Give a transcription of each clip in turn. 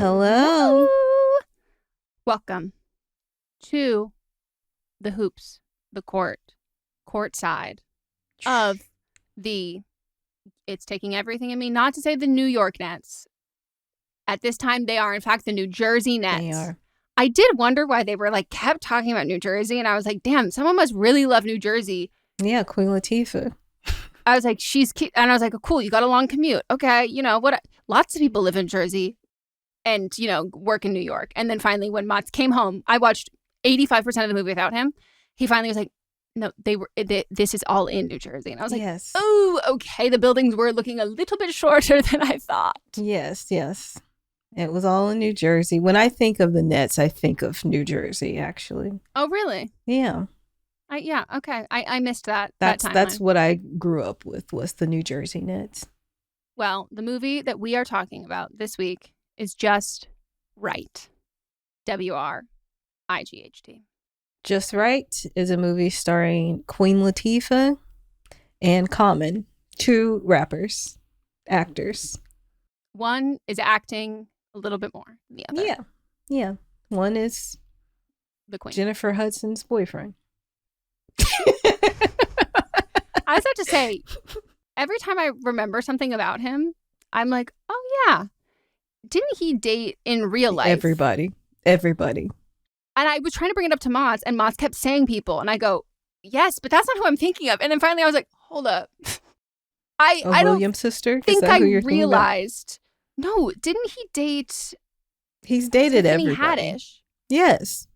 Hello. Welcome to the hoops, the court side of the, it's taking everything in me, not to say the New York Nets. At this time, they are, in fact, the New Jersey Nets. They are. I did wonder why they were, kept talking about New Jersey, and I was like, damn, someone must really love New Jersey. Yeah, Queen Latifah. I was like, she's cute. And I was like, oh, cool, you got a long commute. Okay, what? Lots of people live in Jersey and, work in New York. And then finally, when Mats came home, I watched 85% of the movie without him. He finally was like, no, this is all in New Jersey. And I was like, yes. Oh, okay. The buildings were looking a little bit shorter than I thought. Yes. It was all in New Jersey. When I think of the Nets, I think of New Jersey, actually. Oh, really? Yeah. Yeah, okay. I missed that. That's what I grew up with, was the New Jersey Nets. Well, the movie that we are talking about this week is just Wright. W-R-I-G-H-T. Just Wright is a movie starring Queen Latifah and Common, two actors. One is acting a little bit more than the other. Yeah. One is the Queen. Jennifer Hudson's boyfriend. I was about to say, every time I remember something about him, I'm like, oh yeah, didn't he date in real life? Everybody. And I was trying to bring it up to Moz, and Moz kept saying people, and I go, yes, but that's not who I'm thinking of. And then finally I was like, hold up. I don't Williams' sister? think I realized. No, didn't he date? He's dated Tiffany everybody. Haddish. Yes.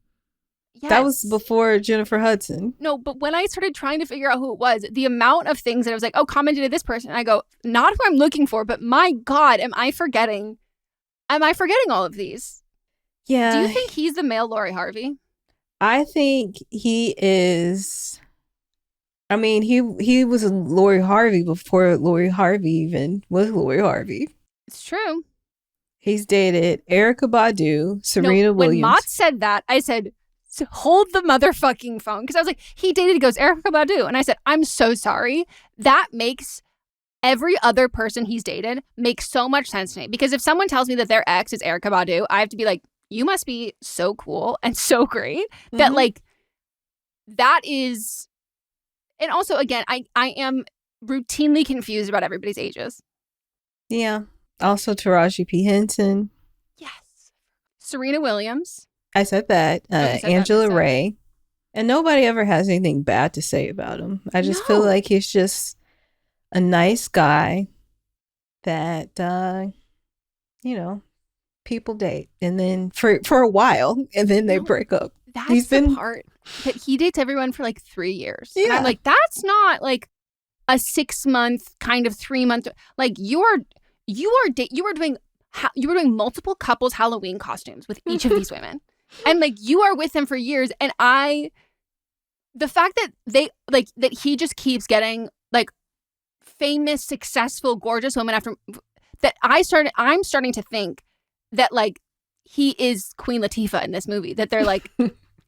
That was before Jennifer Hudson. No, but when I started trying to figure out who it was, the amount of things that I was like, oh, commented to this person. And I go, not who I'm looking for, but my God, am I forgetting all of these? Yeah. Do you think he's the male Lori Harvey? I think he is. I mean, he was a Lori Harvey before Lori Harvey even was Lori Harvey. It's true. He's dated Erykah Badu, Serena Williams. When Mott said that, I said, hold the motherfucking phone. Because I was like, he goes, Erykah Badu. And I said, I'm so sorry. That makes every other person he's dated make so much sense to me. Because if someone tells me that their ex is Erykah Badu, I have to be like, you must be so cool and so great that that is. And also, again, I am routinely confused about everybody's ages. Yeah. Also Taraji P. Henson. Yes. Serena Williams. I said that. Angela Ray. And nobody ever has anything bad to say about him. I just feel like he's just a nice guy that, people date. And then for a while, and then they break up. That's the part that he dates everyone for 3 years. Yeah. And I'm like, that's not a 6 month, kind of 3 month. You were doing multiple couples Halloween costumes with each of these women. And you are with them for years. And the fact that that he just keeps getting famous, successful, gorgeous women after that, I'm starting to think that he is Queen Latifah in this movie, that they're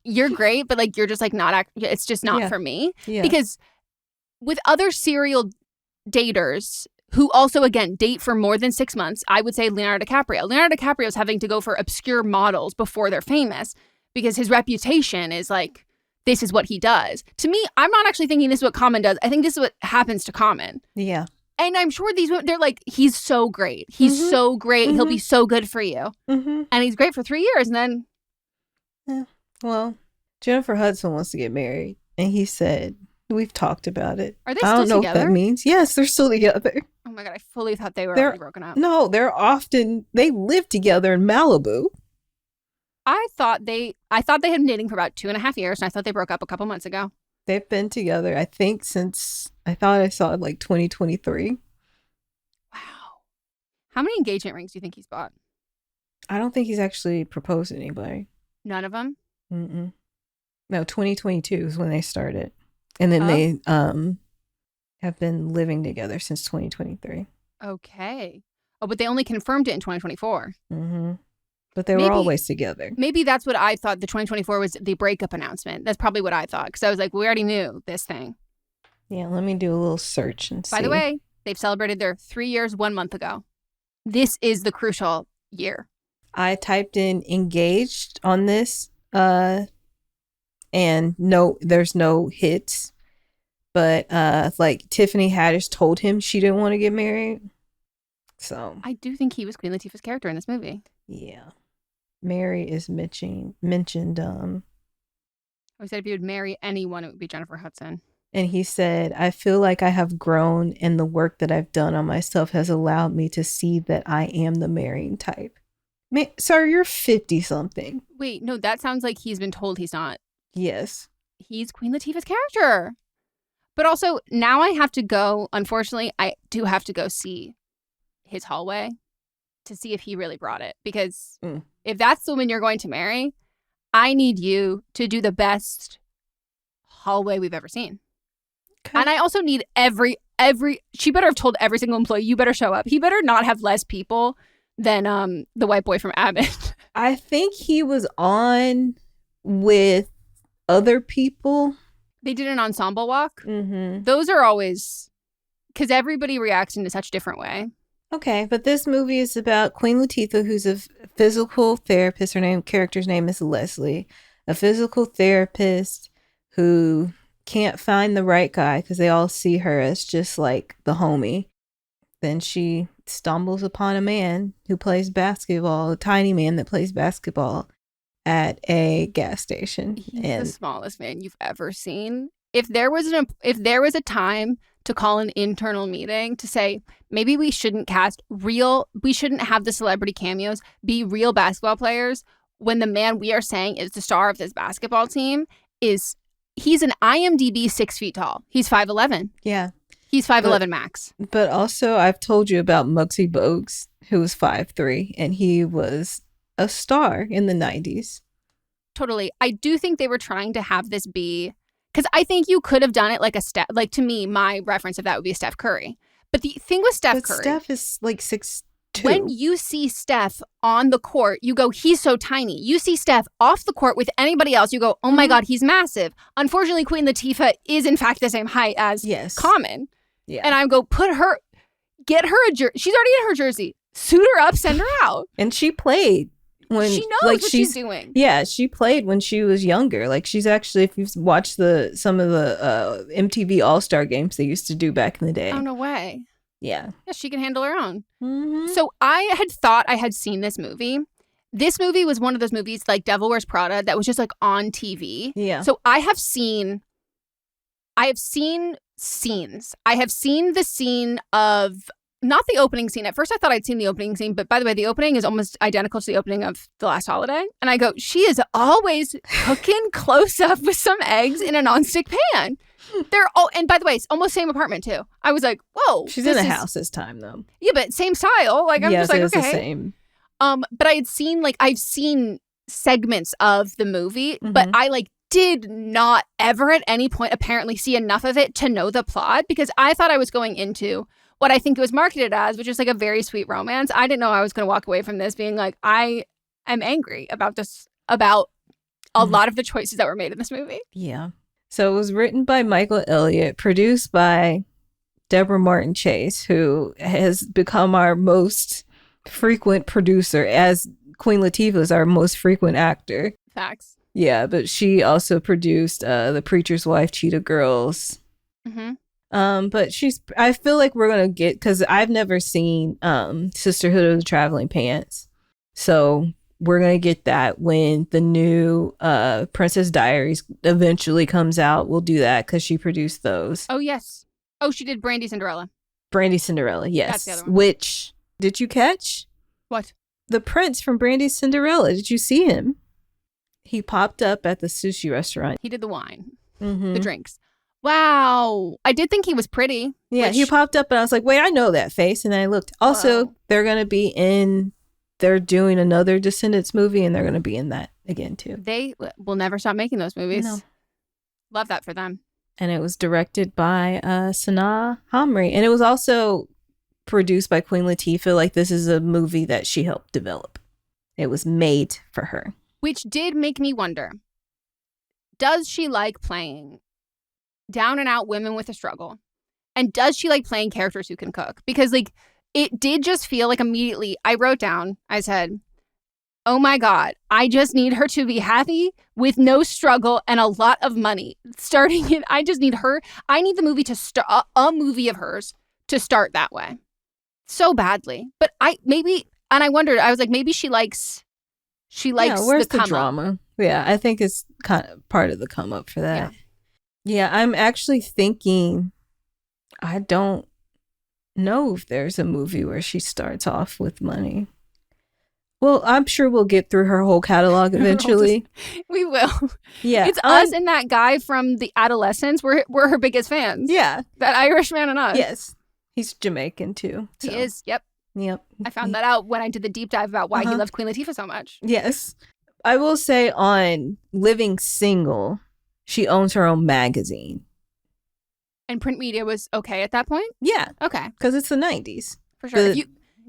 you're great, but you're just not, it's just not for me. Yeah. Because with other serial daters who also, again, date for more than 6 months, I would say Leonardo DiCaprio. Leonardo DiCaprio is having to go for obscure models before they're famous because his reputation is this is what he does. To me, I'm not actually thinking this is what Common does. I think this is what happens to Common. Yeah. And I'm sure these women, they're he's so great. He's so great. He'll be so good for you. And he's great for 3 years. And then. Yeah. Well, Jennifer Hudson wants to get married. And he said, we've talked about it. Are they still together? I don't know what that means. Yes, they're still together. Oh my God. I fully thought they were already broken up. No, they live together in Malibu. I thought they had been dating for about 2.5 years. And I thought they broke up a couple months ago. They've been together, I think, since I thought I saw it 2023. Wow. How many engagement rings do you think he's bought? I don't think he's actually proposed to anybody. None of them? Mm-mm. No, 2022 is when they started. And then they have been living together since 2023. Okay. Oh, but they only confirmed it in 2024. Mm-hmm. But they were always together. Maybe that's what I thought the 2024 was, the breakup announcement. That's probably what I thought. Because I was like, we already knew this thing. Yeah, let me do a little search and see. By the way, they've celebrated their 3 years 1 month ago. This is the crucial year. I typed in engaged on this, and no, there's no hits. But like Tiffany Haddish told him she didn't want to get married. So I do think he was Queen Latifah's character in this movie. Yeah. Mary is mentioned. I said if he would marry anyone, it would be Jennifer Hudson. And he said, I feel like I have grown and the work that I've done on myself has allowed me to see that I am the marrying type. Sir, you're 50 something. Wait, no, that sounds like he's been told he's not. Yes. He's Queen Latifah's character. But also, now I have to go, unfortunately, I do have to go see his hallway to see if he really brought it. Because if that's the woman you're going to marry, I need you to do the best hallway we've ever seen. Okay. And I also need she better have told every single employee, you better show up. He better not have less people than the white boy from Abbott. I think he was on with other people. They did an ensemble walk. Mm-hmm. Those are always, because everybody reacts in such a different way. Okay, but this movie is about Queen Latifah, who's a physical therapist. Her character's name is Leslie, a physical therapist who can't find the right guy because they all see her as just like the homie. Then she stumbles upon a man who plays basketball, a tiny man that plays basketball at a gas station. He's the smallest man you've ever seen. If there was a time to call an internal meeting to say, maybe we shouldn't we shouldn't have the celebrity cameos be real basketball players when the man we are saying is the star of this basketball team he's an IMDb 6 feet tall. He's 5'11". Yeah. He's 5'11" max. But also I've told you about Muggsy Bogues, who was 5'3", and he was a star in the 90s. Totally. I do think they were trying to have this be, because I think you could have done it like to me, my reference of that would be a Steph Curry. But the thing with Steph Curry, Steph is like 6'2". When you see Steph on the court, you go, he's so tiny. You see Steph off the court with anybody else, you go, oh my God, he's massive. Unfortunately, Queen Latifah is in fact the same height as Common. Yeah. And I go, get her a jersey. She's already in her jersey. Suit her up, send her out. And she played when she knows what she's doing. Yeah, she played when she was younger. Like she's actually, if you've watched some of the MTV All-Star games they used to do back in the day. Oh, no way. Yeah. Yeah, she can handle her own. Mm-hmm. So I had thought I had seen this movie. This movie was one of those movies like Devil Wears Prada that was just like on TV. Yeah. So I have seen scenes. I have seen the scene of, not the opening scene. At first I thought I'd seen the opening scene, but by the way, the opening is almost identical to the opening of The Last Holiday. And I go, she is always cooking close up with some eggs in a nonstick pan. They're all, and by the way, it's almost same apartment too. I was like, whoa. She's in a house this time though. Yeah, but same style. Like I'm just like, okay. The same. But I've seen segments of the movie, but I did not ever at any point apparently see enough of it to know the plot, because I thought I was going into what I think it was marketed as, which is like a very sweet romance. I didn't know I was going to walk away from this being like, I am angry about this, about a lot of the choices that were made in this movie. Yeah. So it was written by Michael Elliott, produced by Deborah Martin Chase, who has become our most frequent producer, as Queen Latifah is our most frequent actor. Facts. Yeah, but she also produced The Preacher's Wife, Cheetah Girls. Mm-hmm. But I feel like we're going to get, because I've never seen Sisterhood of the Traveling Pants. So we're going to get that when the new Princess Diaries eventually comes out. We'll do that because she produced those. Oh, yes. Oh, she did Brandy Cinderella. Brandy Cinderella, yes. That's the other one. Which, did you catch? What? The prince from Brandy Cinderella. Did you see him? He popped up at the sushi restaurant. He did the wine, the drinks. Wow. I did think he was pretty. Yeah, he popped up and I was like, wait, I know that face. And then I looked. Also, they're going to be they're doing another Descendants movie and they're going to be in that again too. They will never stop making those movies. No. Love that for them. And it was directed by Sanaa Hamri. And it was also produced by Queen Latifah. Like, this is a movie that she helped develop. It was made for her. Which did make me wonder, does she like playing down and out women with a struggle? And does she like playing characters who can cook? Because it did just feel like immediately I wrote down, I said, oh my God, I just need her to be happy with no struggle and a lot of money. Starting it, I just need her. I need the movie to start, a movie of hers to start that way. So badly. But I wondered, I was like, maybe she likes where's the the drama? Yeah, I think it's kind of part of the come up for that. Yeah, I'm actually thinking, I don't know if there's a movie where she starts off with money. Well, I'm sure we'll get through her whole catalog eventually. We will. Yeah. It's us and that guy from The Adolescents. We're her biggest fans. Yeah. That Irish man and us. Yes. He's Jamaican too. So. He is. Yep. Yep. I found that out when I did the deep dive about why he loves Queen Latifah so much. Yes. I will say on Living Single, she owns her own magazine. And print media was okay at that point? Yeah. Okay. Because it's the 90s. For sure.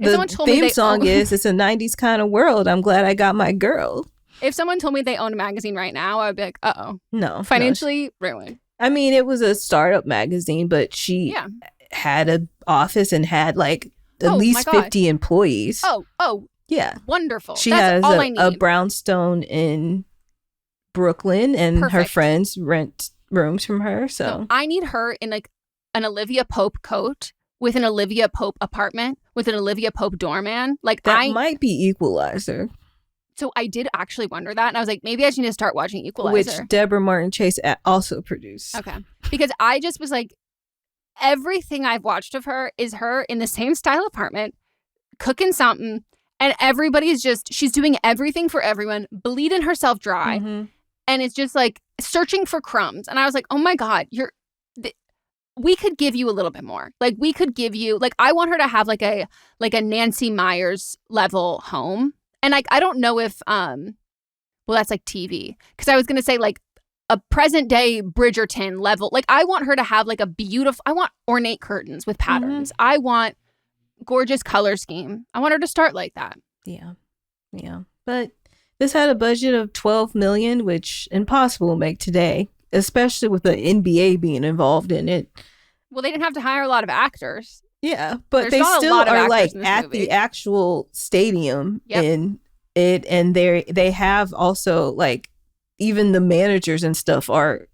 If someone told me theme song is, it's a 90s kind of world. I'm glad I got my girl. If someone told me they own a magazine right now, I'd be like, uh-oh. No. Financially ruined. I mean, it was a startup magazine, but she had an office and had like at least 50 employees. Oh. Yeah. Wonderful. She That's has all I need. a brownstone in Brooklyn, and her friends rent rooms from her. So I need her in like an Olivia Pope coat with an Olivia Pope apartment with an Olivia Pope doorman. Like that might be Equalizer. So I did actually wonder that, and I was like, maybe I should need to start watching Equalizer, which Deborah Martin Chase also produced. Okay, because I just was like, everything I've watched of her is her in the same style apartment, cooking something, and everybody's just, she's doing everything for everyone, bleeding herself dry, and it's just like searching for crumbs. And I was like, oh my God, we could give you a little bit more. Like we could give you, like I want her to have like a Nancy Meyers level home. And like, I don't know if, well, that's like TV. Because I was going to say like a present day Bridgerton level. Like I want her to have like I want ornate curtains with patterns. I want gorgeous color scheme. I want her to start like that. Yeah. Yeah. But this had a budget of $12 million, which impossible to make today, especially with the NBA being involved in it. Well, they didn't have to hire a lot of actors. Yeah, but There's they still are like at movie. the actual stadium in it, and they have also like even the managers and stuff are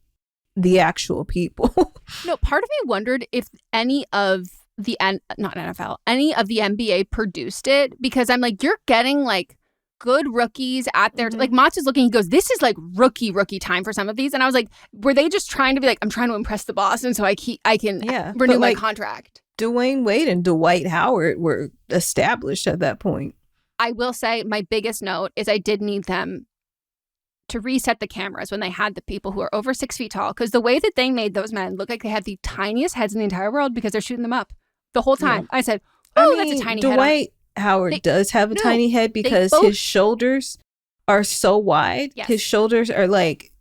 the actual people. No, part of me wondered if any of the not NFL, any of the NBA produced it, because I'm like, you're getting like good rookies at their like Mats is looking, he goes, this is like rookie time for some of these, and I was like, were they just trying to be like, I'm trying to impress the boss, and so I can renew my contract. Dwayne Wade and Dwight Howard were established at that point. I will say my biggest note is I did need them to reset the cameras when they had the people who are over 6 feet tall, because the way that they made those men look like they had the tiniest heads in the entire world because they're shooting them up the whole time. I said, that's a tiny head. Dwight Howard does have a tiny head because his shoulders are so wide. Yes. His shoulders are like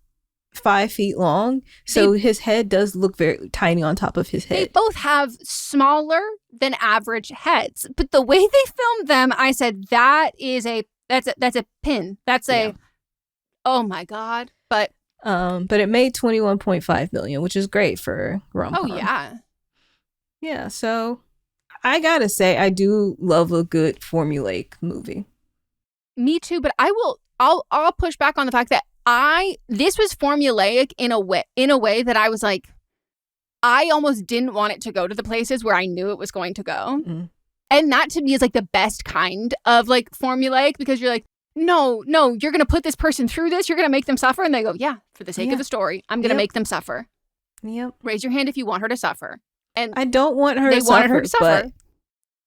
5 feet long, so his head does look very tiny on top of his head. They both have smaller than average heads, but the way they filmed them, I said that's a pin. That's a oh my God. But it made $21.5 million, which is great for rom-com. Oh yeah. Yeah, so I gotta say I do love a good formulaic movie. Me too, but I'll push back on the fact that this was formulaic in a way that I was like, I almost didn't want it to go to the places where I knew it was going to go. Mm-hmm. And that to me is like the best kind of like formulaic, because you're like, no, you're going to put this person through this. You're going to make them suffer. And they go, yeah, for the sake of the story, I'm going to make them suffer. Yep. Raise your hand if you want her to suffer. And I don't want her to suffer. They wanted her to suffer. But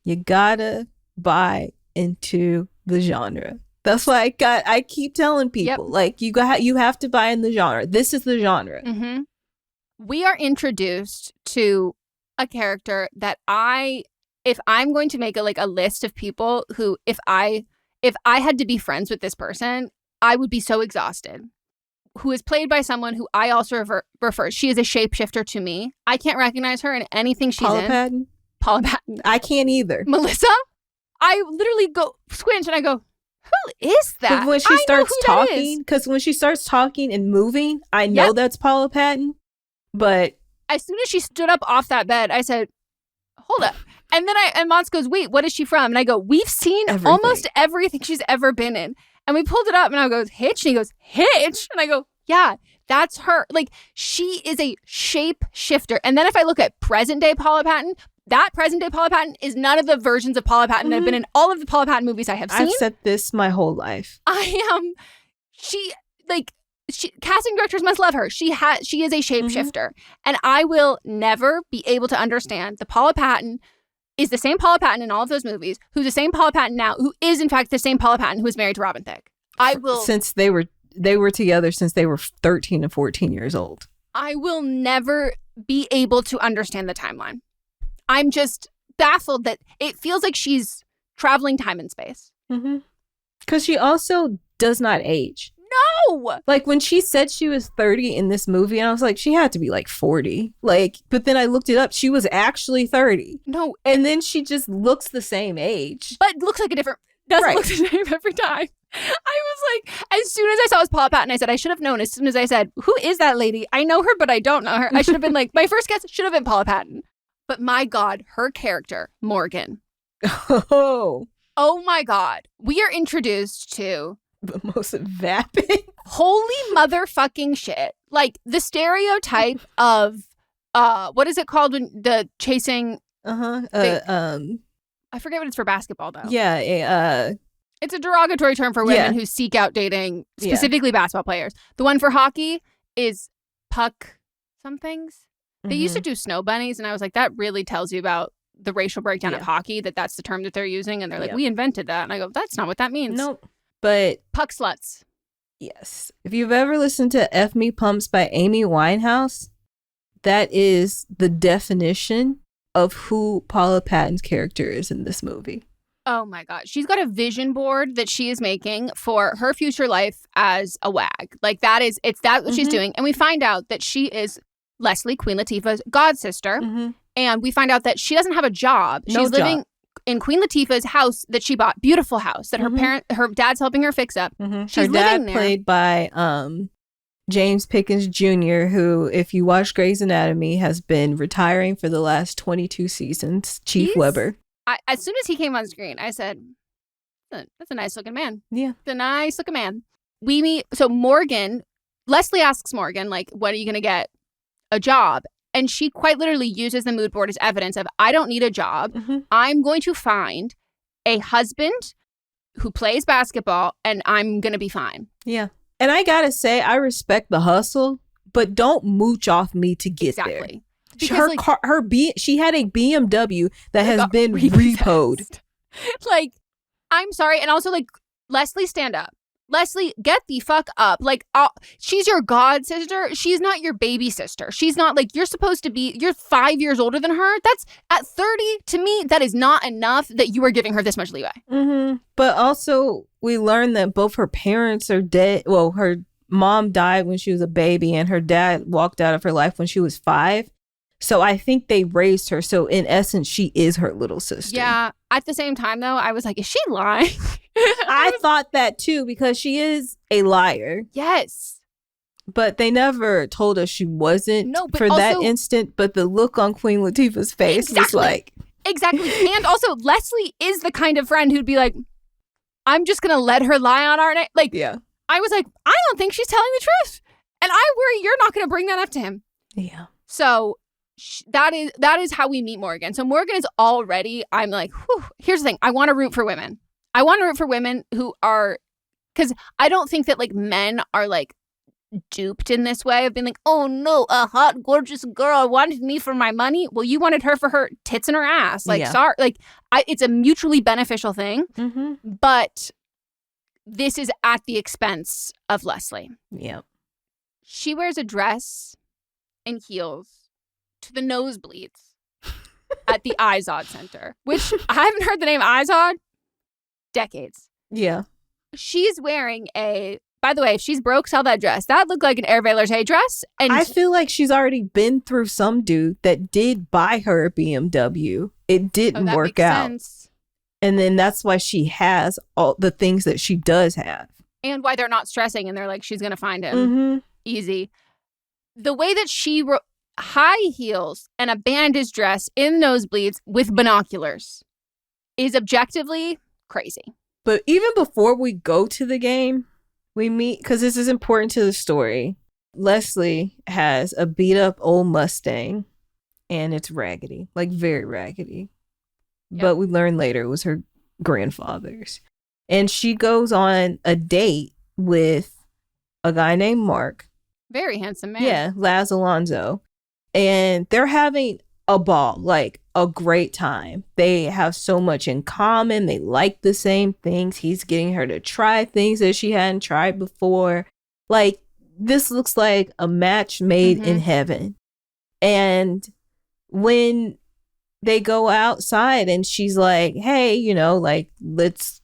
you gotta buy into the genre. That's why I keep telling people, like, you have to buy in the genre. This is the genre. Mm-hmm. We are introduced to a character that if I'm going to make a list of people who, if I had to be friends with this person, I would be so exhausted. Who is played by someone who I also refer. She is a shapeshifter to me. I can't recognize her in anything she's in. Paula Patton. I can't either. Melissa? I literally go squinch and I go, who is that? When she starts talking, because when she starts talking and moving, I know that's Paula Patton. But as soon as she stood up off that bed, I said, hold up. And then Mons goes, wait, what is she from? And I go, we've seen almost everything she's ever been in. And we pulled it up and I go, Hitch? And he goes, Hitch? And I go, yeah, that's her. Like, she is a shape shifter. And then if I look at present day Paula Patton, that present day Paula Patton is none of the versions of Paula Patton that have been in all of the Paula Patton movies I have seen. I've said this my whole life. Casting directors must love her. She is a shapeshifter. And I will never be able to understand the Paula Patton is the same Paula Patton in all of those movies, who's the same Paula Patton now, who is in fact the same Paula Patton who was married to Robin Thicke. Since they were together since they were 13 and 14 years old. I will never be able to understand the timeline. I'm just baffled that it feels like she's traveling time and space. Because she also does not age. No! Like, when she said she was 30 in this movie, and I was like, she had to be like 40. Like, but then I looked it up. She was actually 30. No. And then she just looks the same age. But looks like a different... Doesn't look the same every time. I was like, as soon as I saw it was Paula Patton, I said, I should have known. As soon as I said, who is that lady? I know her, but I don't know her. I should have been like, my first guess should have been Paula Patton. But my God, her character, Morgan. Oh my God. We are introduced to... the most vapid. Holy motherfucking shit. Like, the stereotype of, what is it called when the chasing... I forget what it's for basketball, though. Yeah, it's a derogatory term for women who seek out dating, specifically basketball players. The one for hockey is puck somethings. They used to do snow bunnies, and I was like, that really tells you about the racial breakdown of hockey, that's the term that they're using. And they're like, we invented that. And I go, that's not what that means. Nope. But puck sluts. Yes. If you've ever listened to F Me Pumps by Amy Winehouse, that is the definition of who Paula Patton's character is in this movie. Oh my God. She's got a vision board that she is making for her future life as a wag. Like, that's what she's doing. And we find out that she is Leslie, Queen Latifah's god sister. And we find out that she doesn't have a job. She's living in Queen Latifah's house that she bought. Beautiful house that her dad's helping her fix up. She's her dad living there. Played by James Pickens Jr., who, if you watch Grey's Anatomy, has been retiring for the last 22 seasons. Chief Weber. As soon as he came on screen, I said, that's a nice looking man. Yeah. It's a nice looking man. We meet, so Morgan, Leslie asks Morgan, like, when are you going to get a job? And she quite literally uses the mood board as evidence of, I don't need a job. I'm going to find a husband who plays basketball and I'm going to be fine. Yeah. And I got to say, I respect the hustle, but don't mooch off me to get there. Because, she had a BMW that has been repoed. Like, I'm sorry. And also, like, Leslie, stand up. Leslie, get the fuck up. Like, she's your god sister. She's not your baby sister. She's not, like, you're 5 years older than her. That's, at 30, to me, that is not enough that you are giving her this much leeway. But also, we learned that both her parents are dead. Well, her mom died when she was a baby, and her dad walked out of her life when she was 5. So I think they raised her. So in essence, she is her little sister. Yeah. At the same time, though, I was like, is she lying? I thought that too, because she is a liar. Yes. But they never told us she wasn't that instant. But the look on Queen Latifah's face was like. Exactly. And also, Leslie is the kind of friend who'd be like, I'm just going to let her lie on our night. Like, yeah. I was like, I don't think she's telling the truth. And I worry you're not going to bring that up to him. Yeah. So that is how we meet Morgan. So Morgan is already, I'm like, whew. Here's the thing. I want to root for women. I want to root for women who are, because I don't think that, like, men are, like, duped in this way of being like, oh no, a hot, gorgeous girl wanted me for my money. Well, you wanted her for her tits and her ass. Like, sorry. Like, it's a mutually beneficial thing. But this is at the expense of Leslie. Yeah. She wears a dress and heels to the nosebleeds at the Izod Center, which I haven't heard the name Izod decades. Yeah. She's wearing by the way, if she's broke, sell that dress. That looked like an Hervé Leger dress. And I feel like she's already been through some dude that did buy her a BMW. It didn't work out. Sense. And then that's why she has all the things that she does have. And why they're not stressing and they're like, she's going to find him. Easy. The way that she high heels and a bandage dress in nosebleeds with binoculars is objectively crazy. But even before we go to the game, we meet, because this is important to the story. Leslie has a beat up old Mustang and it's raggedy, like very raggedy. Yep. But we learn later it was her grandfather's. And she goes on a date with a guy named Mark. Very handsome man. Yeah, Laz Alonso. And they're having a ball, like a great time. They have so much in common. They like the same things. He's getting her to try things that she hadn't tried before. Like, this looks like a match made in heaven. And when they go outside and she's like, hey, you know, like, let's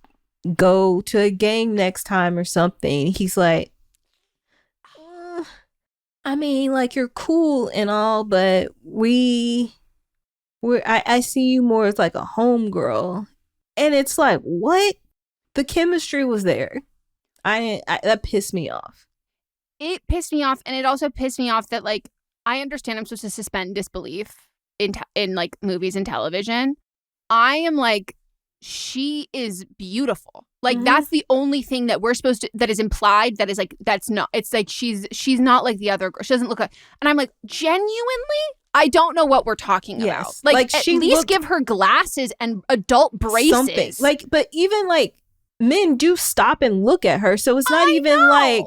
go to a game next time or something. He's like, I mean, like, you're cool and all, but I see you more as like a homegirl. And it's like, what? The chemistry was there. That pissed me off. It pissed me off, and it also pissed me off that, like, I understand I'm supposed to suspend disbelief in like movies and television. I am like, she is beautiful. Like, that's the only thing that we're supposed to, that is implied, that is like, that's not, it's like she's not like the other girl. She doesn't look like, and I'm like, genuinely, I don't know what we're talking about. Like at least give her glasses and adult braces. Something. Like, but even like men do stop and look at her. So it's not even like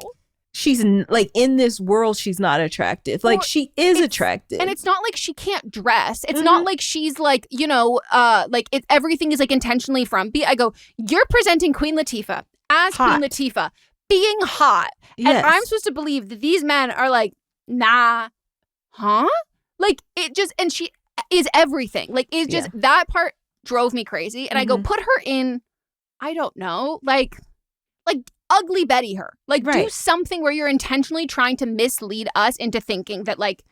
she's like in this world, she's not attractive. Like, she is attractive. And it's not like she can't dress. It's not like she's like, you know, like everything is like intentionally frumpy. I go, you're presenting Queen Latifah as hot. Queen Latifah being hot. Yes. And I'm supposed to believe that these men are like, nah, huh? Like, it just, and she is everything. Like, it's just, that part drove me crazy. And I go, put her in, I don't know, like ugly Betty her. Like, do something where you're intentionally trying to mislead us into thinking that, like,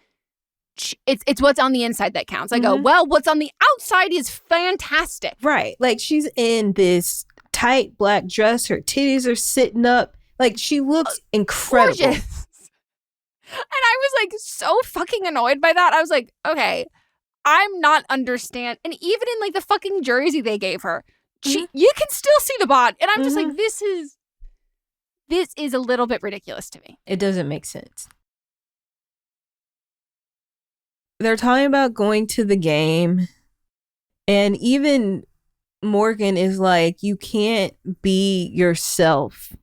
it's what's on the inside that counts. I go, well, what's on the outside is fantastic. Right. Like, she's in this tight black dress. Her titties are sitting up. Like, she looks incredible. Gorgeous. And I was like so fucking annoyed by that. I was like, okay, I'm not understand. And even in like the fucking jersey they gave her, you can still see the bod. And I'm just like, this is a little bit ridiculous to me. It doesn't make sense. They're talking about going to the game. And even Morgan is like, you can't be yourself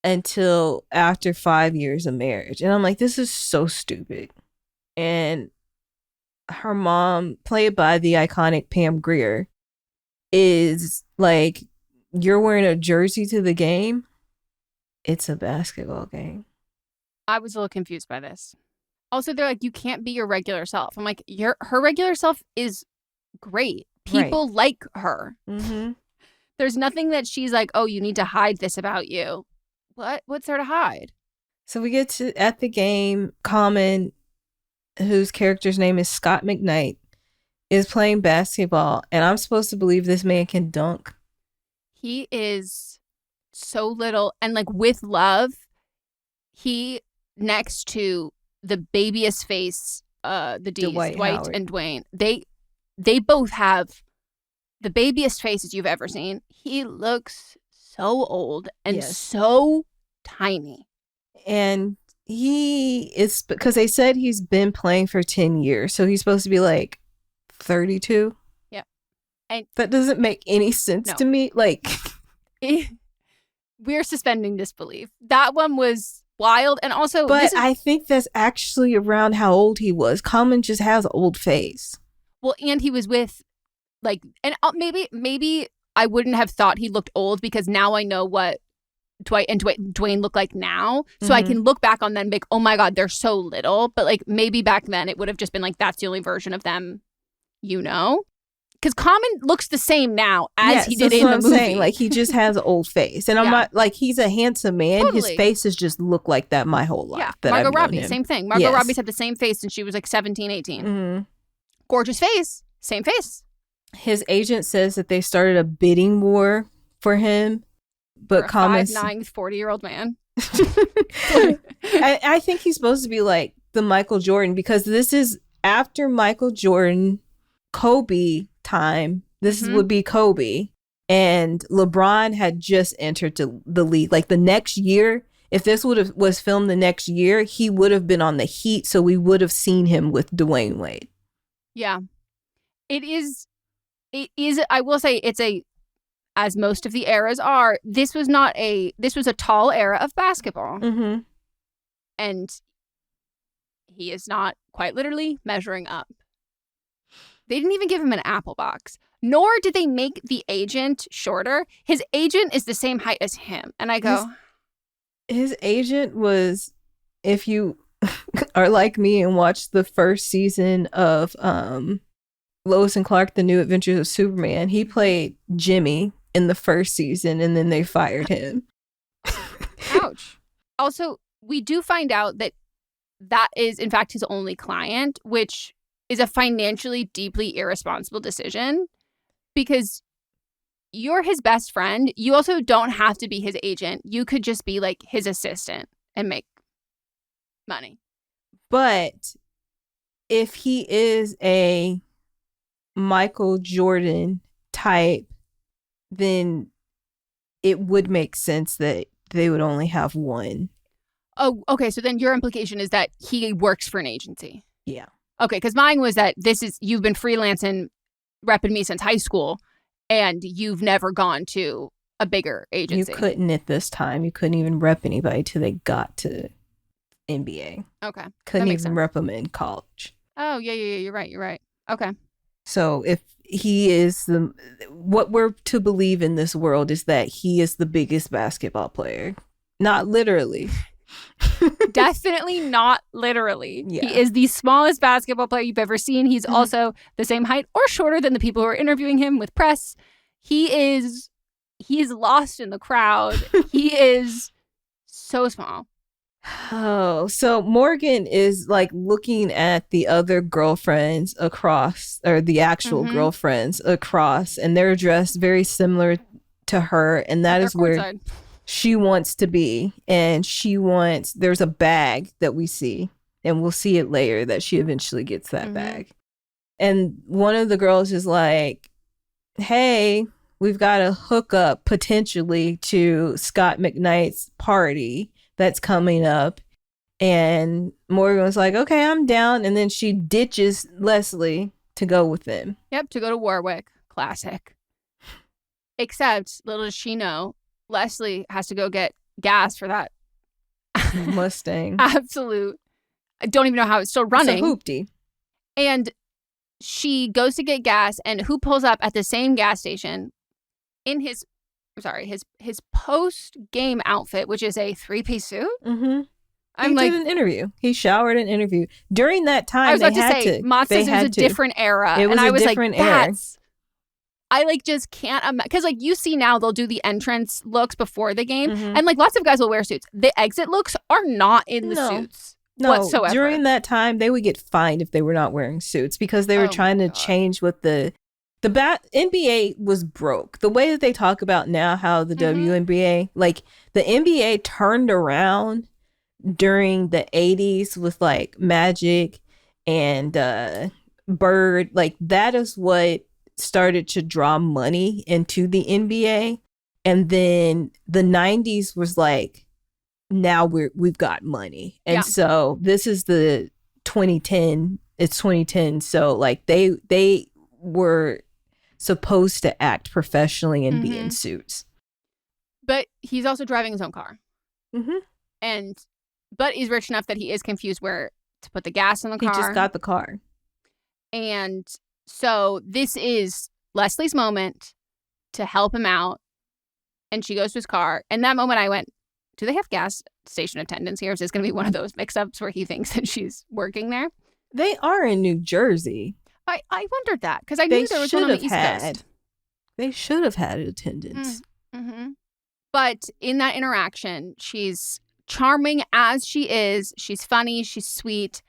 until after 5 years of marriage. And I'm like, this is so stupid. And her mom, played by the iconic Pam Grier, is like, you're wearing a jersey to the game? It's a basketball game. I was a little confused by this. Also, they're like, you can't be your regular self. I'm like, her regular self is great. People like her. There's nothing that she's like, oh, you need to hide this about you. What's there to hide? So we get to, at the game, Common, whose character's name is Scott McKnight, is playing basketball. And I'm supposed to believe this man can dunk. He is so little. And like, with love, he, next to the babyest face, the D's, Dwight and Dwayne, they both have the babyest faces you've ever seen. He looks so old and so tiny. And he is, because they said he's been playing for 10 years. So he's supposed to be like 32. Yeah. And that doesn't make any sense to me. Like, we're suspending disbelief. That one was wild. And also, but I think that's actually around how old he was. Common just has an old face. Well, and he was with, like, and maybe I wouldn't have thought he looked old because now I know what Dwight and Dwayne look like now. So I can look back on them and be like, oh my God, they're so little. But like, maybe back then it would have just been like, that's the only version of them, you know? Because Common looks the same now as he did in the movie. Saying. Like, he just has an old face. And I'm not, like, he's a handsome man. Totally. His face has just looked like that my whole life. Yeah, Margot Robbie, same thing. Margot Robbie's had the same face since she was like 17, 18. Gorgeous face, same face. His agent says that they started a bidding war for him. But Common's 5'9", 40-year-old man. I think he's supposed to be like the Michael Jordan, because this is after Michael Jordan, Kobe time. This would be Kobe. And LeBron had just entered the league. Like the next year, if this was filmed the next year, he would have been on the Heat, so we would have seen him with Dwayne Wade. Yeah. It is, I will say as most of the eras are, this was a tall era of basketball. Mm-hmm. And he is not quite literally measuring up. They didn't even give him an apple box, nor did they make the agent shorter. His agent is the same height as him. And I go... His agent was, if you are like me and watched the first season of Lois and Clark, The New Adventures of Superman, he played Jimmy in the first season and then they fired him. Ouch. Also, we do find out that is, in fact, his only client, which is a financially deeply irresponsible decision because you're his best friend. You also don't have to be his agent. You could just be like his assistant and make money. But if he is a Michael Jordan type, then it would make sense that they would only have one. Oh, okay. So then your implication is that he works for an agency. Yeah. Okay, because mine was that you've been freelancing, repping me since high school, and you've never gone to a bigger agency. You couldn't at this time. You couldn't even rep anybody till they got to NBA. Okay. Couldn't even rep them in college. Oh, yeah. You're right. Okay. So if he is what we're to believe in this world is that he is the biggest basketball player. Not literally. Definitely not literally. Yeah. He is the smallest basketball player you've ever seen. He's also the same height or shorter than the people who are interviewing him with press. He's lost in the crowd. He is so small. Oh, so Morgan is like looking at the other girlfriends across, or the actual girlfriends across, and they're dressed very similar to her, and that is where she wants to be. And there's a bag that we see, and we'll see it later that she eventually gets that bag. And one of the girls is like, hey, we've got a hookup potentially to Scott McKnight's party that's coming up. And Morgan was like, okay, I'm down. And then she ditches Leslie to go with them. Yep, to go to Warwick. Classic. Except, little does she know, Leslie has to go get gas for that Mustang. Absolute. I don't even know how it's still running. It's a hoopty. And she goes to get gas, and who pulls up at the same gas station in his post-game outfit, which is a 3-piece suit? Mm-hmm. He did an interview. He showered an interview. During that time, I was about to say, Mott says it was a different era. It was and I was different like, era. I like just can't imagine. Because like you see now, they'll do the entrance looks before the game. And like lots of guys will wear suits. The exit looks are not in the suits whatsoever. During that time, they would get fined if they were not wearing suits because they were trying to change what the NBA was broke. The way that they talk about now how the WNBA, like the NBA turned around during the 80s with like Magic and Bird. Like that is what started to draw money into the NBA. And then the 90s was like, now we've got money. And so this is the 2010. It's 2010. So like they were supposed to act professionally and be in suits. But he's also driving his own car. But he's rich enough that he is confused where to put the gas in the car. He just got the car. And so this is Leslie's moment to help him out. And she goes to his car. And that moment I went, do they have gas station attendants here? Is this going to be one of those mix-ups where he thinks that she's working there? They are in New Jersey. I wondered that because I knew there was one on the East Coast. They should have had attendants. But in that interaction, she's charming as she is. She's funny. She's sweet.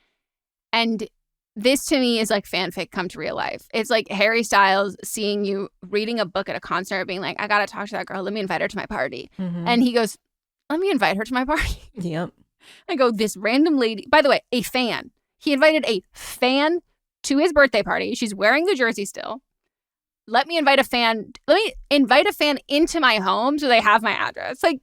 And this to me is like fanfic come to real life. It's like Harry Styles seeing you reading a book at a concert being like, I got to talk to that girl. Let me invite her to my party. And he goes, let me invite her to my party. Yep. I go, this random lady, by the way, a fan. He invited a fan to his birthday party. She's wearing the jersey still. let me invite a fan into my home so they have my address. Like,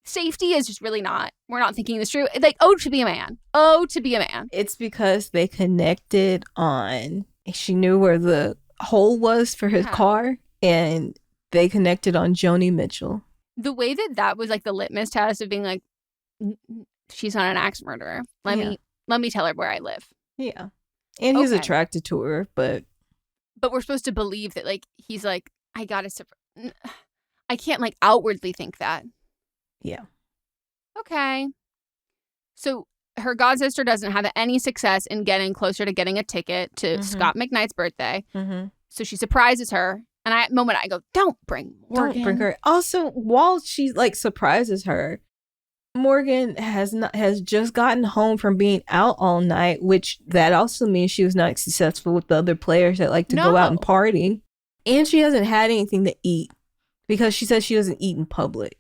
safety is just really not, we're not thinking this through. Like, to be a man. It's because they connected on, she knew where the hole was for his car, and they connected on Joni Mitchell. The way that was like the litmus test of being like, she's not an axe murderer. Let me tell her where I live. Yeah. And he's attracted to her, but we're supposed to believe that, like, he's like, I can't, like, outwardly think that. Yeah. Okay. So her godsister doesn't have any success in getting closer to getting a ticket to Scott McKnight's birthday. Mm-hmm. So she surprises her. And I go, don't bring Morgan. Don't bring her. Also, while she, like, surprises her, Morgan has just gotten home from being out all night, which that also means she was not successful with the other players that like to go out and party. And she hasn't had anything to eat because she says she doesn't eat in public.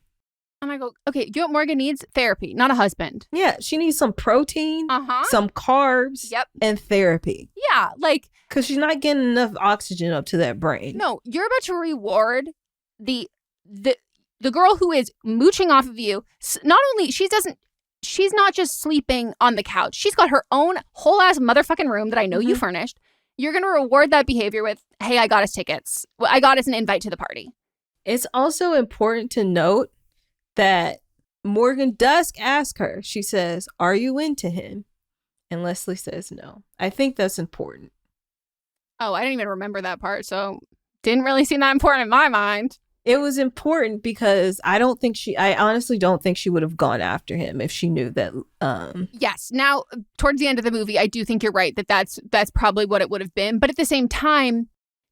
And I go, okay, you know what Morgan needs? Therapy, not a husband. Yeah, she needs some protein, some carbs, and therapy. Yeah, like... Because she's not getting enough oxygen up to that brain. No, you're about to reward the girl who is mooching off of you. Not only, she's not just sleeping on the couch. She's got her own whole ass motherfucking room that I know you furnished. You're going to reward that behavior with, hey, I got us tickets. I got us an invite to the party. It's also important to note that Morgan does ask her. She says, are you into him? And Leslie says no. I think that's important. Oh, I didn't even remember that part. So didn't really seem that important in my mind. It was important because I honestly don't think she would have gone after him if she knew that. Yes. Now, towards the end of the movie, I do think you're right that that's probably what it would have been. But at the same time,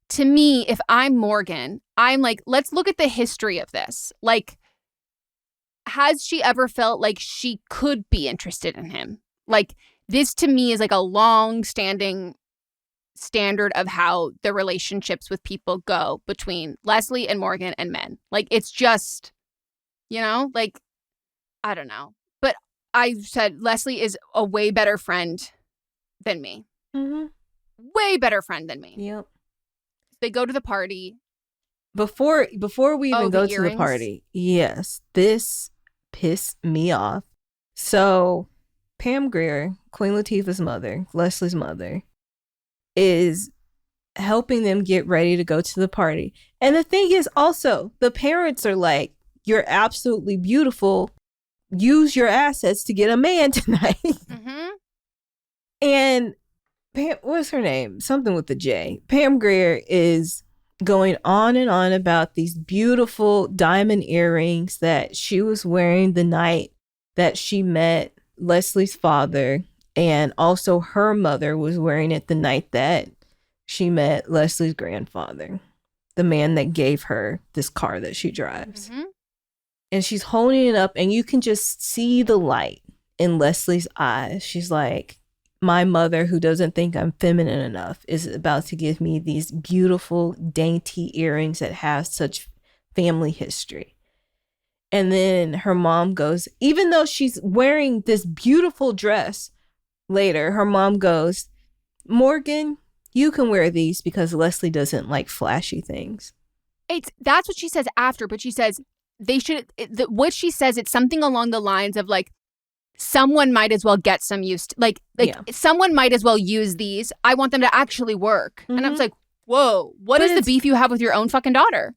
to me, if I'm Morgan, I'm like, let's look at the history of this. Like, has she ever felt like she could be interested in him? Like, this to me is like a long-standing standard of how the relationships with people go between Leslie and Morgan and men. Like, it's just, like, I don't know. But I said Leslie is a way better friend than me. Mm-hmm. Way better friend than me. Yep. They go to the party. Before we even go to the party, yes, this pissed me off. So Pam Grier, Queen Latifah's mother, Leslie's mother, is helping them get ready to go to the party. And the thing is also, the parents are like, you're absolutely beautiful. Use your assets to get a man tonight. Mm-hmm. And Pam, what's her name? Something with the J. Pam Grier is going on and on about these beautiful diamond earrings that she was wearing the night that she met Leslie's father. And also her mother was wearing it the night that she met Leslie's grandfather, the man that gave her this car that she drives. Mm-hmm. And she's holding it up and you can just see the light in Leslie's eyes. She's like, my mother, who doesn't think I'm feminine enough, is about to give me these beautiful, dainty earrings that have such family history. And then her mom goes, even though she's wearing this beautiful dress, later, her mom goes, Morgan, you can wear these because Leslie doesn't like flashy things. That's what she says after, but she says they should. What she says, it's something along the lines of like, someone might as well get some use. Someone might as well use these. I want them to actually work. Mm-hmm. And I was like, whoa, what is the beef you have with your own fucking daughter?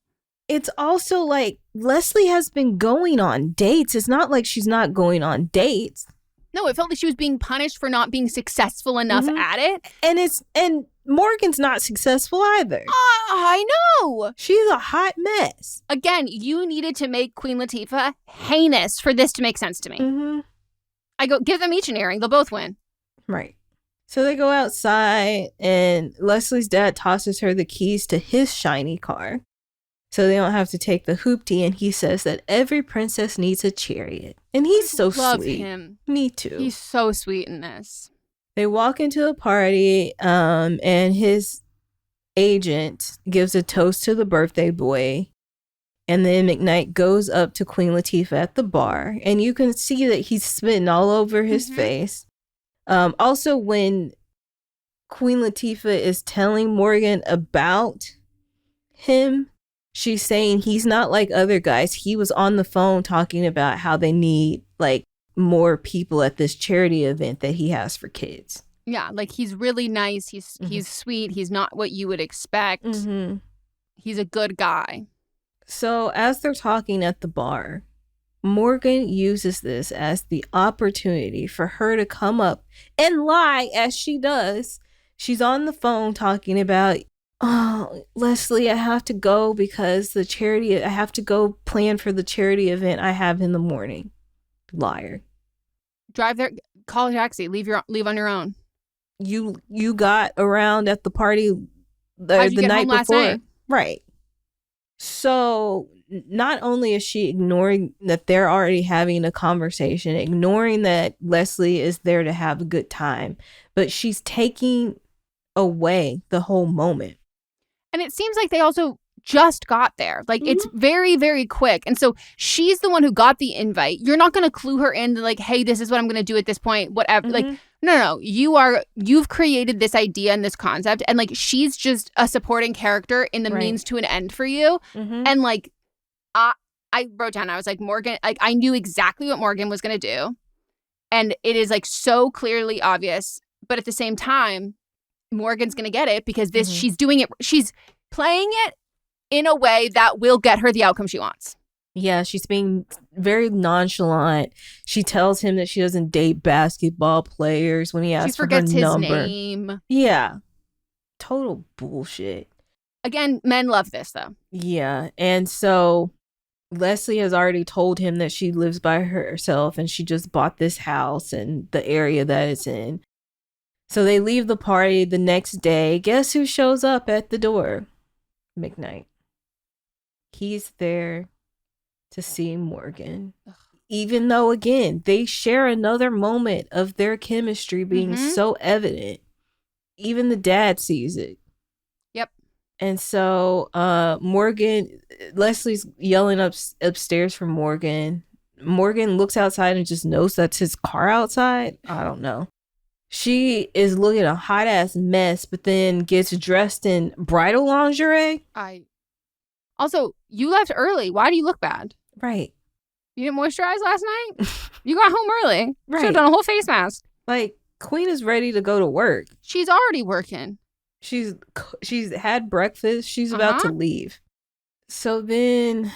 It's also like Leslie has been going on dates. It's not like she's not going on dates. No, it felt like she was being punished for not being successful enough at it. And Morgan's not successful either. I know. She's a hot mess. Again, you needed to make Queen Latifah heinous for this to make sense to me. Mm-hmm. I go, give them each an earring. They'll both win. Right. So they go outside and Leslie's dad tosses her the keys to his shiny car. So they don't have to take the hoopty, and he says that every princess needs a chariot. And he's so Love sweet. Him. Me too. He's so sweet in this. They walk into a party, and his agent gives a toast to the birthday boy. And then McKnight goes up to Queen Latifah at the bar, and you can see that he's spitting all over his face. Also, when Queen Latifah is telling Morgan about him, she's saying he's not like other guys. He was on the phone talking about how they need like more people at this charity event that he has for kids. Yeah, like he's really nice. He's sweet. He's not what you would expect. Mm-hmm. He's a good guy. So as they're talking at the bar, Morgan uses this as the opportunity for her to come up and lie as she does. She's on the phone talking about, oh, Leslie, I have to go because I have to go plan for the charity event I have in the morning. Liar. Drive there, call a taxi, leave on your own. You got around at the party the night before. Right. So not only is she ignoring that they're already having a conversation, ignoring that Leslie is there to have a good time, but she's taking away the whole moment. And it seems like they also just got there. Like, it's very, very quick. And so she's the one who got the invite. You're not going to clue her in to like, hey, this is what I'm going to do at this point, whatever. Like, no. You've created this idea and this concept. And like, she's just a supporting character in the means to an end for you. And like, I wrote down, I was like, Morgan, like, I knew exactly what Morgan was going to do. And it is like so clearly obvious. But at the same time, Morgan's going to get it because she's doing it. She's playing it in a way that will get her the outcome she wants. Yeah, she's being very nonchalant. She tells him that she doesn't date basketball players when he asks for her number. She forgets his name. Yeah. Total bullshit. Again, men love this, though. Yeah. And so Leslie has already told him that she lives by herself and she just bought this house and the area that it's in. So they leave the party the next day. Guess who shows up at the door? McKnight. He's there to see Morgan. Even though, again, they share another moment of their chemistry being so evident. Even the dad sees it. Yep. And so Leslie's yelling upstairs for Morgan. Morgan looks outside and just knows that's his car outside. I don't know. She is looking a hot ass mess, but then gets dressed in bridal lingerie. Also, you left early. Why do you look bad? Right. You didn't moisturize last night? You got home early. Right. Should have done a whole face mask. Like, Queen is ready to go to work. She's already working. She's had breakfast. She's about to leave. So then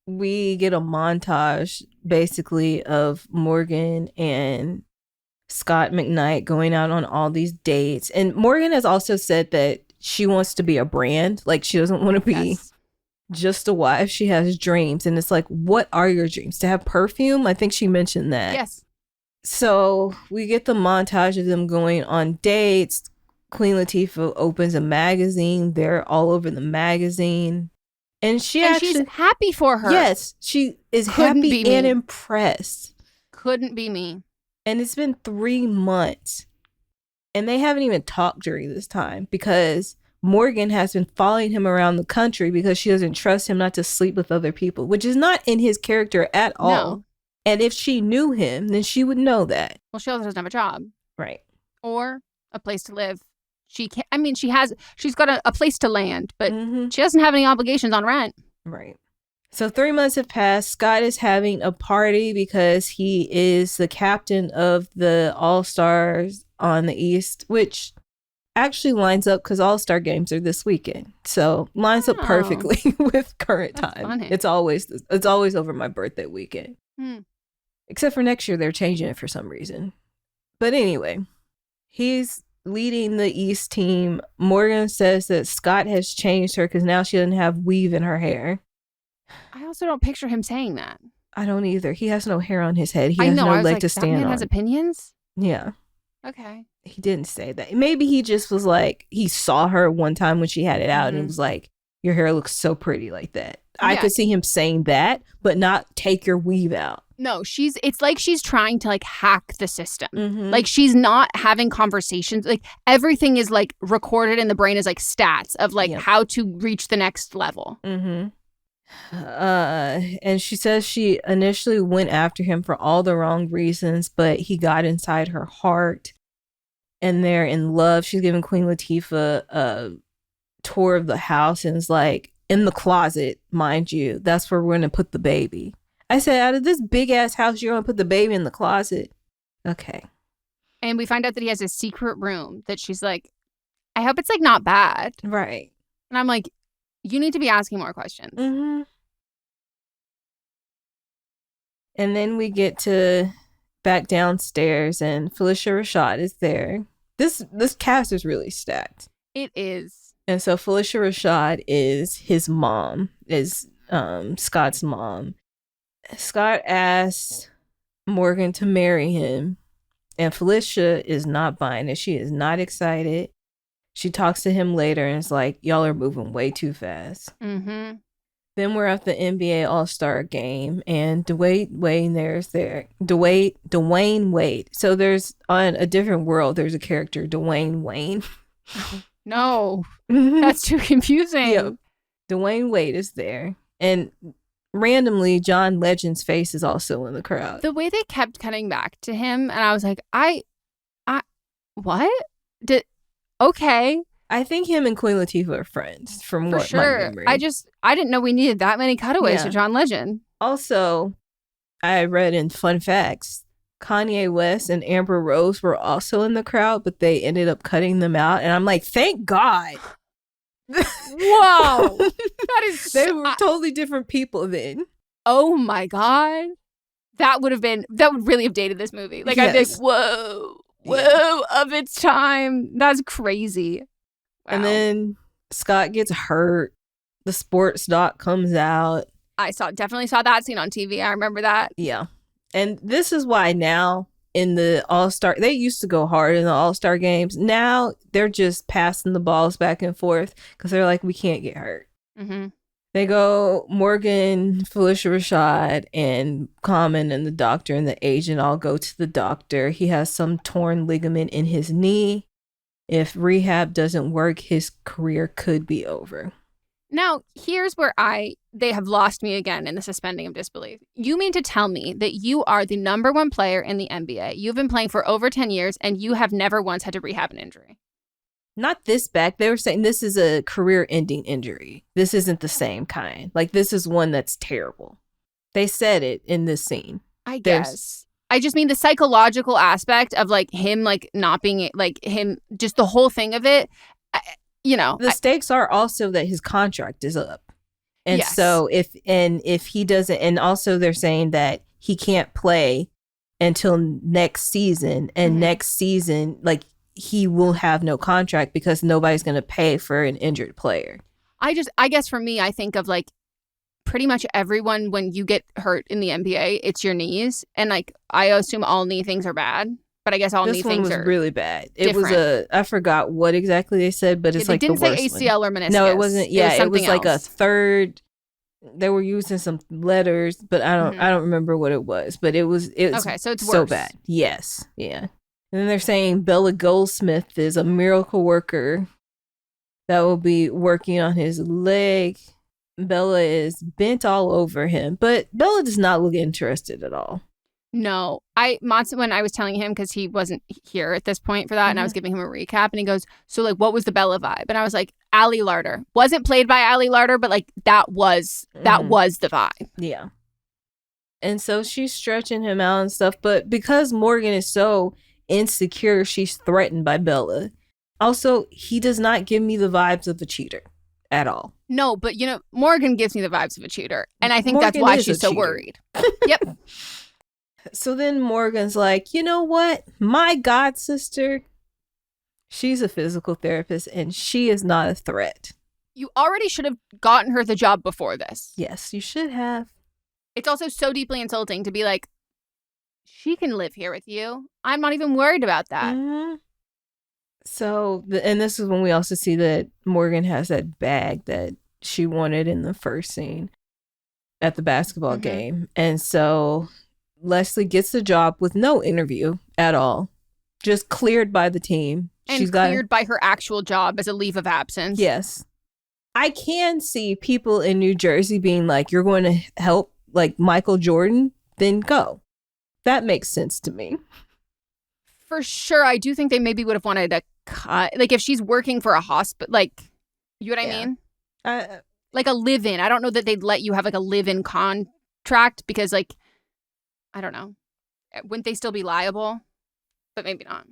we get a montage, basically, of Morgan and Scott McKnight going out on all these dates. And Morgan has also said that she wants to be a brand. Like, she doesn't want to be just a wife. She has dreams. And it's like, what are your dreams? To have perfume? I think she mentioned that. Yes. So we get the montage of them going on dates. Queen Latifah opens a magazine. They're all over the magazine. And she's happy for her. Yes. She is happy and impressed. Couldn't be me. And it's been 3 months. And they haven't even talked during this time because Morgan has been following him around the country because she doesn't trust him not to sleep with other people, which is not in his character at all. No. And if she knew him, then she would know that. Well, she also doesn't have a job. Right. Or a place to live. She can't, I mean, she's got a place to land, but she doesn't have any obligations on rent. Right. So 3 months have passed. Scott is having a party because he is the captain of the All-Stars on the East, which actually lines up because All-Star games are this weekend. So lines up perfectly with current time. Funny. It's always over my birthday weekend. Except for next year, they're changing it for some reason. But anyway, he's leading the East team. Morgan says that Scott has changed her because now she doesn't have weave in her hair. I also don't picture him saying that. I don't either. He has no hair on his head. He has no leg to stand on. That man has opinions? Yeah. Okay. He didn't say that. Maybe he just was like, he saw her one time when she had it out and was like, your hair looks so pretty like that. Yeah. I could see him saying that, but not take your weave out. No, it's like she's trying to like hack the system. Like she's not having conversations. Like everything is like recorded in the brain as like stats of like how to reach the next level. And she says she initially went after him for all the wrong reasons, but he got inside her heart and they're in love. She's giving Queen Latifah tour of the house and is like, in the closet, mind you, that's where we're going to put the baby. I said, out of this big ass house, you're going to put the baby in the closet? Okay. And we find out that he has a secret room that she's like, I hope it's like not bad. Right. And I'm like, you need to be asking more questions. Mm-hmm. And then we get to back downstairs and Felicia Rashad is there. This cast is really stacked. It is. And so Felicia Rashad is his mom, is Scott's mom. Scott asks Morgan to marry him, and Felicia is not buying it. She is not excited. She talks to him later and is like, y'all are moving way too fast. Mm-hmm. Then we're at the NBA All-Star game, and Dwayne Wade. So there's, on a different world, there's a character, Dwayne Wayne. No, that's too confusing. Yeah. Dwayne Wade is there. And randomly, John Legend's face is also in the crowd. The way they kept cutting back to him, and I was like, what? Okay. I think him and Queen Latifah are friends, from For what sure. my memory. I didn't know we needed that many cutaways to John Legend. Also, I read in Fun Facts, Kanye West and Amber Rose were also in the crowd, but they ended up cutting them out. And I'm like, thank God. Whoa. That is They were totally different people then. Oh my God. That would really have dated this movie. Like, yes. I'd be like, whoa, of its time. That's crazy. Wow. And then Scott gets hurt. The sports doc comes out. I definitely saw that scene on TV. I remember that. Yeah. And this is why now in the All-Star, they used to go hard in the All-Star games. Now they're just passing the balls back and forth because they're like, we can't get hurt. Mm-hmm. They go, Morgan, Felicia Rashad, and Common and the doctor and the agent all go to the doctor. He has some torn ligament in his knee. If rehab doesn't work, his career could be over. Now, here's where they have lost me again in the suspending of disbelief. You mean to tell me that you are the number one player in the NBA? You've been playing for over 10 years and you have never once had to rehab an injury? Not this back. They were saying this is a career-ending injury. This isn't the same kind. Like, this is one that's terrible. They said it in this scene. I guess. I just mean the psychological aspect of, like, him, like, not being, like, him, just the whole thing of it, The stakes are also that his contract is up. And yes. So if he doesn't, and also they're saying that he can't play until next season, and next season, like, he will have no contract because nobody's going to pay for an injured player. I guess for me, I think of, like, pretty much everyone, when you get hurt in the NBA, it's your knees. And, like, I assume all knee things are bad, but I guess all knee things are This one was really bad. Different. It was I forgot what exactly they said, but it's like the worst one. They didn't say ACL or meniscus. No, it wasn't. Yeah, it was like else. A third. They were using some letters, but I don't remember what it was. But it was okay, so it's so worse. bad. Yes, yeah. And then they're saying Bella Goldsmith is a miracle worker that will be working on his leg. Bella is bent all over him, but Bella does not look interested at all. No, when I was telling him, because he wasn't here at this point for that, and I was giving him a recap, and he goes, so, like, what was the Bella vibe? And I was like, Ali Larter. Wasn't played by Ali Larter, but, like, that was the vibe. Yeah. And so she's stretching him out and stuff, but because Morgan is so insecure, she's threatened by Bella. Also, he does not give me the vibes of a cheater at all. No, but, Morgan gives me the vibes of a cheater, and I think that's why she's so worried. Yep. So then Morgan's like, you know what? My god sister, she's a physical therapist and she is not a threat. You already should have gotten her the job before this. Yes, you should have. It's also so deeply insulting to be like, she can live here with you. I'm not even worried about that. Mm-hmm. So, and this is when we also see that Morgan has that bag that she wanted in the first scene at the basketball game. And so Leslie gets the job with no interview at all, just cleared by the team. And she's cleared by her actual job as a leave of absence. Yes. I can see people in New Jersey being like, you're going to help, like, Michael Jordan, then go. That makes sense to me. For sure. I do think they maybe would have wanted to cut, like, if she's working for a hospital, like, You know what I mean? I, Like a live-in. I don't know that they'd let you have like a live-in contract because like, I don't know. Wouldn't they still be liable? But maybe not.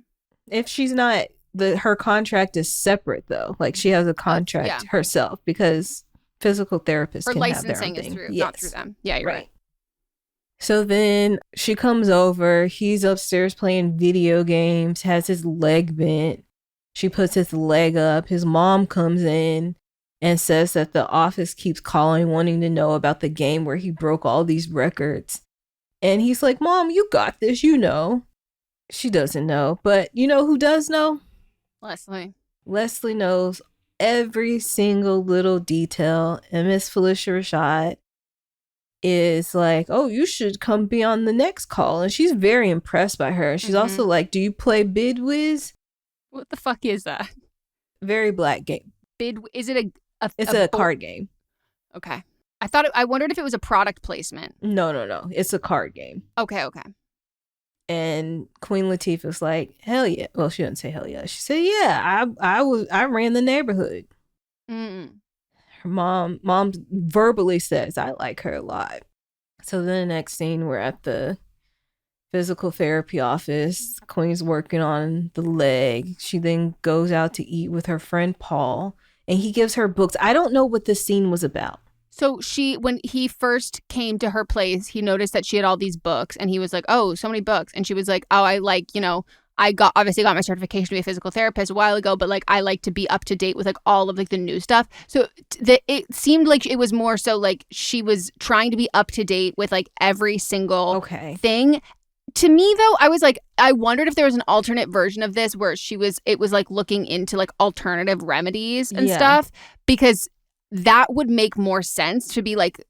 if she's not, her contract is separate though. Like she has a contract herself because physical therapists her can have their own licensing is thing. through, not through them. Yeah, you're right. So then she comes over. He's upstairs playing video games, has his leg bent. She puts his leg up. His mom comes in and says that the office keeps calling, wanting to know about the game where he broke all these records. And he's like, Mom, you got this, you know. She doesn't know. But you know who does know? Leslie. Leslie knows every single little detail. And Miss Felicia Rashad is like, oh, you should come be on the next call. And she's very impressed by her. She's also like, do you play Bid Whiz? What the fuck is that? Very black game. Is it it's a card game. Okay. I wondered if it was a product placement. No. It's a card game. Okay. And Queen Latifah's like, hell yeah. Well, she didn't say hell yeah. She said, yeah, I ran the neighborhood. Her mom verbally says, I like her a lot. So then the next scene, we're at the physical therapy office. Queen's working on the leg. She then goes out to eat with her friend Paul, and he gives her books. I don't know what this scene was about. So when he first came to her place, he noticed that she had all these books, and he was like, oh, so many books. And she was like, oh, I like, you know, I obviously got my certification to be a physical therapist a while ago, but like I like to be up to date with like all of like the new stuff. So it seemed like it was more so like she was trying to be up to date with like every single thing. To me though, I was like, I wondered if there was an alternate version of this where it was like looking into like alternative remedies and stuff, because that would make more sense to be like,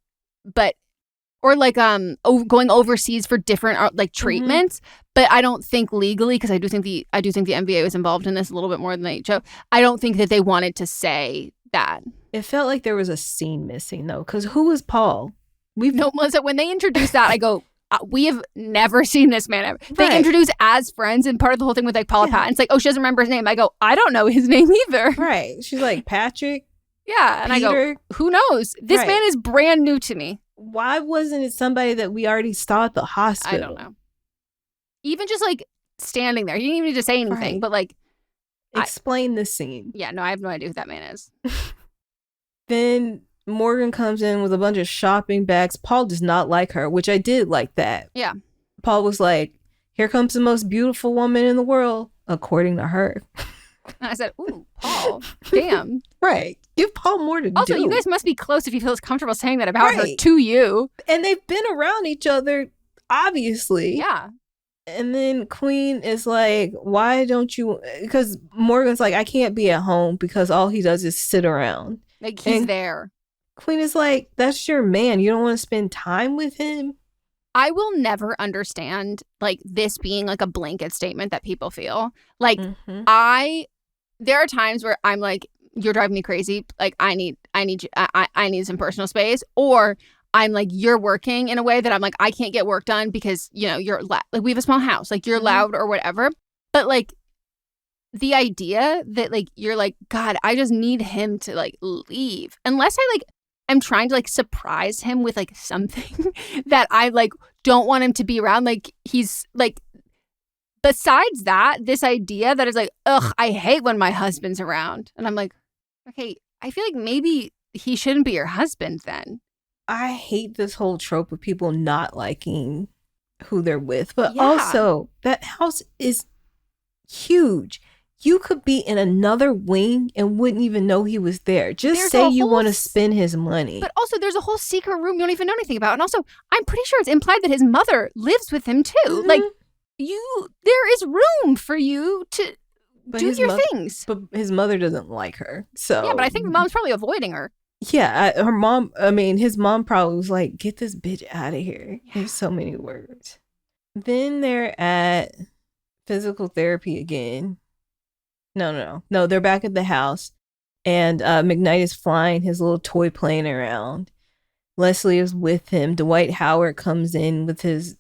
or like going overseas for different like treatments. But I don't think legally, because I do think the NBA was involved in this a little bit more than the HO. I don't think that they wanted to say that. It felt like there was a scene missing though, because who is Paul? Melissa, when they introduced that, I go, we have never seen this man ever. They introduce as friends, and part of the whole thing with like Paula Patton, it's like, oh, she doesn't remember his name. I go, I don't know his name either. Right. She's like, Patrick. Yeah. And Peter. I go, who knows? This man is brand new to me. Why wasn't it somebody that we already saw at the hospital? I don't know. Even just like standing there. He didn't even need to say anything, but like. Explain the scene. Yeah, no, I have no idea who that man is. Then Morgan comes in with a bunch of shopping bags. Paul does not like her, which I did like that. Yeah. Paul was like, here comes the most beautiful woman in the world, according to her. And I said, ooh, Paul, damn. Right. Give Paul more to do. Also, you guys must be close if he feels comfortable saying that about her to you. And they've been around each other, obviously. Yeah. And then Queen is like, why don't you? Because Morgan's like, I can't be at home because all he does is sit around. Like, he's there. Queen is like, that's your man. You don't want to spend time with him? I will never understand, like, this being, like, a blanket statement that people feel. Like, there are times where I'm like, you're driving me crazy. Like, I need some personal space. Or I'm like, you're working in a way that I'm like, I can't get work done because, you know, you're like, we have a small house. Like, you're loud or whatever. But, like, the idea that, like, you're like, God, I just need him to, like, leave. Unless I, like, I'm trying to, like, surprise him with, like, something that I, like, don't want him to be around. Like, he's, like, besides that, this idea that is like, ugh, I hate when my husband's around. And I'm like, okay, I feel like maybe he shouldn't be your husband then. I hate this whole trope of people not liking who they're with. But also, that house is huge. You could be in another wing and wouldn't even know he was there. Just say you want to spend his money. But also, there's a whole secret room you don't even know anything about. And also, I'm pretty sure it's implied that his mother lives with him too. Like, there is room for you to do your things. But his mother doesn't like her. So yeah, but I think the mom's probably avoiding her. Yeah, his mom probably was like, get this bitch out of here. There's so many words. Then they're at physical therapy again. No, they're back at the house. And McKnight is flying his little toy plane around. Leslie is with him. Dwight Howard comes in with his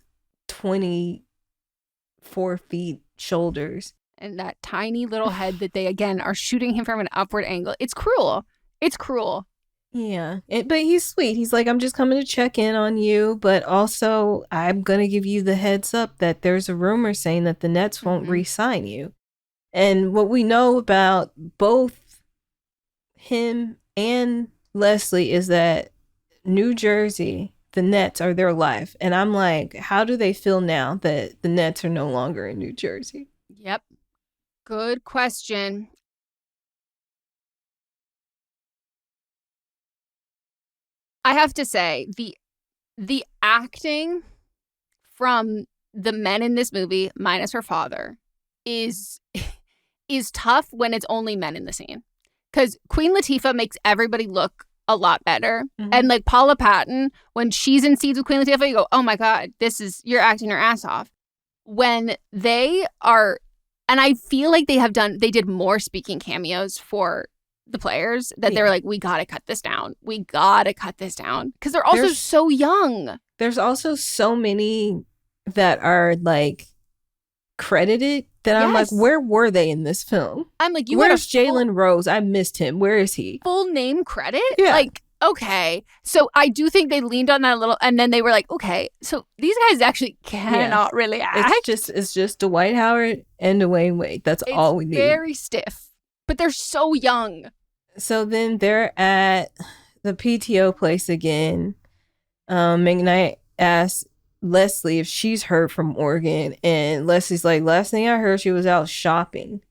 24 feet shoulders. And that tiny little head that they, again, are shooting him from an upward angle. It's cruel. It's cruel. Yeah, but he's sweet. He's like, I'm just coming to check in on you, but also I'm going to give you the heads up that there's a rumor saying that the Nets won't re-sign you. And what we know about both him and Leslie is that New Jersey, the Nets are their life. And I'm like, how do they feel now that the Nets are no longer in New Jersey? Yep. Good question. I have to say, the acting from the men in this movie, minus her father, is tough when it's only men in the scene. Because Queen Latifah makes everybody look a lot better. And like Paula Patton, when she's in scenes with Queen Latifah, you go, oh my God, you're acting your ass off. When they are, and I feel like they did more speaking cameos for the players that they were like, we gotta cut this down. We gotta cut this down. Because they're also so young. There's also so many that are like credited that I'm like, where were they in this film? I'm like, where's Jalen Rose? I missed him. Where is he? Full name credit? Yeah. Like, okay. So I do think they leaned on that a little, and then they were like, okay, so these guys actually cannot really act. It's just Dwight Howard and Dwayne Wade. That's all we need. Very stiff. But they're so young. So then they're at the PTO place again. McKnight asks Leslie if she's heard from Morgan, and Leslie's like, last thing I heard, she was out shopping.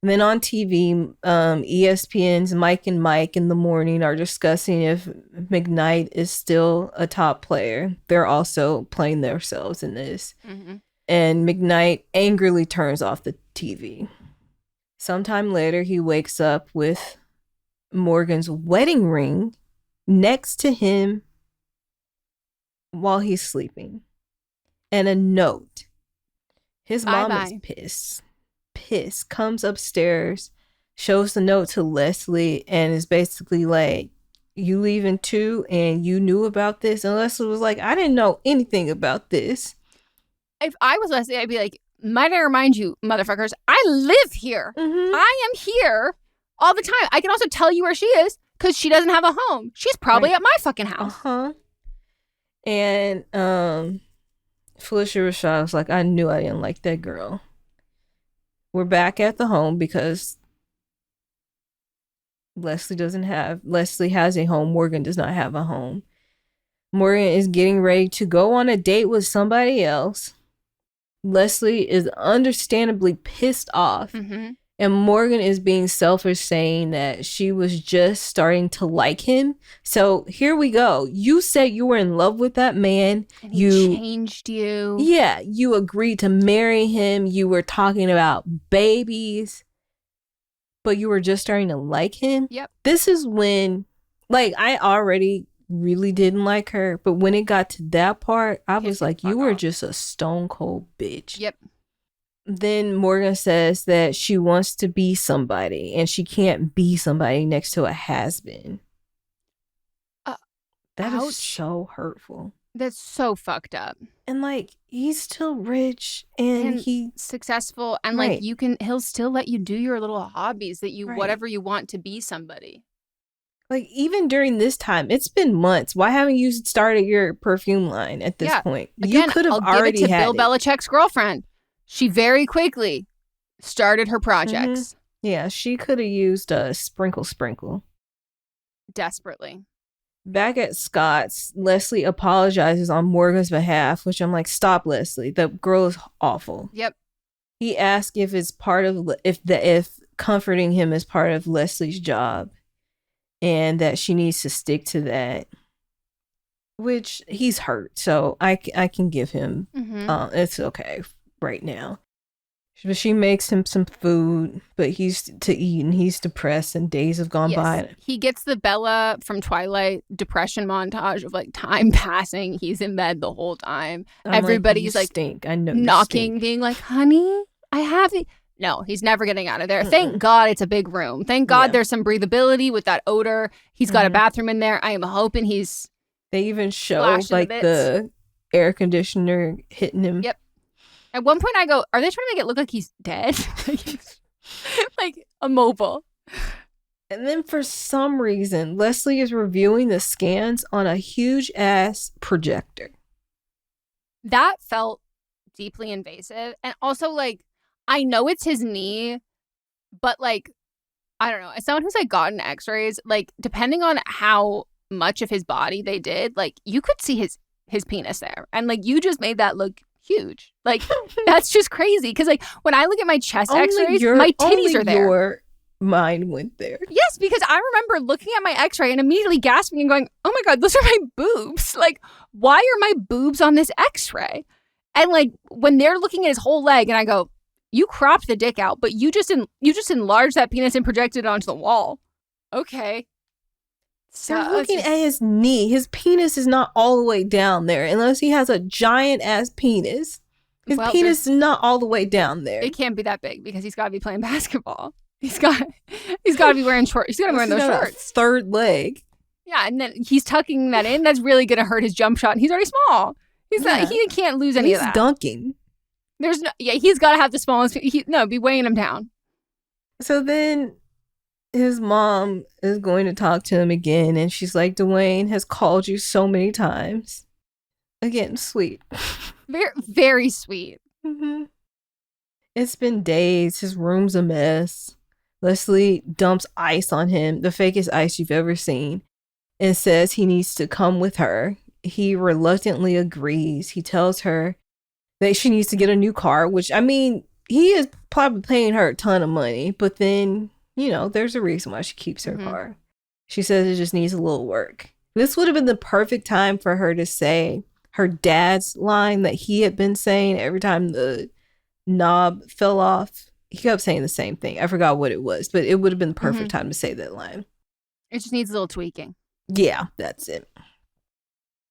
And then on TV, ESPN's Mike and Mike in the morning are discussing if McKnight is still a top player. They're also playing themselves in this. And McKnight angrily turns off the TV. Sometime later, he wakes up with Morgan's wedding ring next to him while he's sleeping. And a note. His mom is pissed. Comes upstairs, shows the note to Leslie, and is basically like, you leaving too? And you knew about this? And Leslie was like, I didn't know anything about this. If I was Leslie, I'd be like, might I remind you, motherfuckers, I live here. I am here all the time. I can also tell you where she is because she doesn't have a home. She's probably at my fucking house. And Felicia Rashad was like, I knew I didn't like that girl. We're back at the home because Leslie has a home. Morgan does not have a home. Morgan is getting ready to go on a date with somebody else. Leslie is understandably pissed off. And Morgan is being selfish, saying that she was just starting to like him. So here we go. You said you were in love with that man. And he changed you. Yeah, you agreed to marry him. You were talking about babies. But you were just starting to like him. Yep. This is when, like, I already really didn't like her. But when it got to that part, I was like, you were just a stone cold bitch. Yep. Then Morgan says that she wants to be somebody and she can't be somebody next to a has-been. That is so hurtful. That's so fucked up. And like, he's still rich and he's successful, and like he'll still let you do your little hobbies that whatever you want to be somebody. Like, even during this time, it's been months. Why haven't you started your perfume line at this point? Again, you could have already give it to had Bill Belichick's girlfriend. She very quickly started her projects. Yeah, she could have used a sprinkle. Desperately. Back at Scott's, Leslie apologizes on Morgan's behalf, which I'm like, stop, Leslie. The girl is awful. Yep. He asked if it's part of if comforting him is part of Leslie's job, and that she needs to stick to that. Which he's hurt, so I can give him. It's okay right now. But she makes him some food, but he's to eat and he's depressed and days have gone by. He gets the Bella from Twilight depression montage of like time passing. He's in bed the whole time. Everybody's like stink. I know knocking, being like, honey, I have it. No, he's never getting out of there. Thank God it's a big room. Thank God there's some breathability with that odor. He's got a bathroom in there. I am hoping he's They even show like the air conditioner hitting him. Yep. At one point I go, are they trying to make it look like he's dead? Like immobile. And then for some reason, Leslie is reviewing the scans on a huge ass projector. That felt deeply invasive. And also, like, I know it's his knee, but, like, I don't know. As someone who's, like, gotten x-rays, like, depending on how much of his body they did, like, you could see his penis there. And, like, you just made that look huge. Like, that's just crazy. Because, like, when I look at my chest x-rays, my titties are there. Your mind went there. Yes, because I remember looking at my x-ray and immediately gasping and going, oh my God, those are my boobs. Like, why are my boobs on this x-ray? And, like, when they're looking at his whole leg and I go, you cropped the dick out, but you just enlarged that penis and projected it onto the wall. Okay. So they're looking at his knee. His penis is not all the way down there unless he has a giant ass penis. His penis is not all the way down there. It can't be that big because he's got to be playing basketball. He's got to be wearing shorts. He's got to be wearing those shorts. Third leg. Yeah, and then he's tucking that in. That's really going to hurt his jump shot. And he's already small. He can't lose any of that. He's dunking. He's got to have the smallest. Be weighing him down. So then his mom is going to talk to him again, and she's like, Dwayne has called you so many times. Again, sweet. Very, very sweet. Mm-hmm. It's been days. His room's a mess. Leslie dumps ice on him, the fakest ice you've ever seen, and says he needs to come with her. He reluctantly agrees. He tells her that she needs to get a new car, which, I mean, he is probably paying her a ton of money, but then, there's a reason why she keeps her car. She says it just needs a little work. This would have been the perfect time for her to say her dad's line that he had been saying every time the knob fell off. He kept saying the same thing. I forgot what it was, but it would have been the perfect time to say that line. It just needs a little tweaking. Yeah, that's it.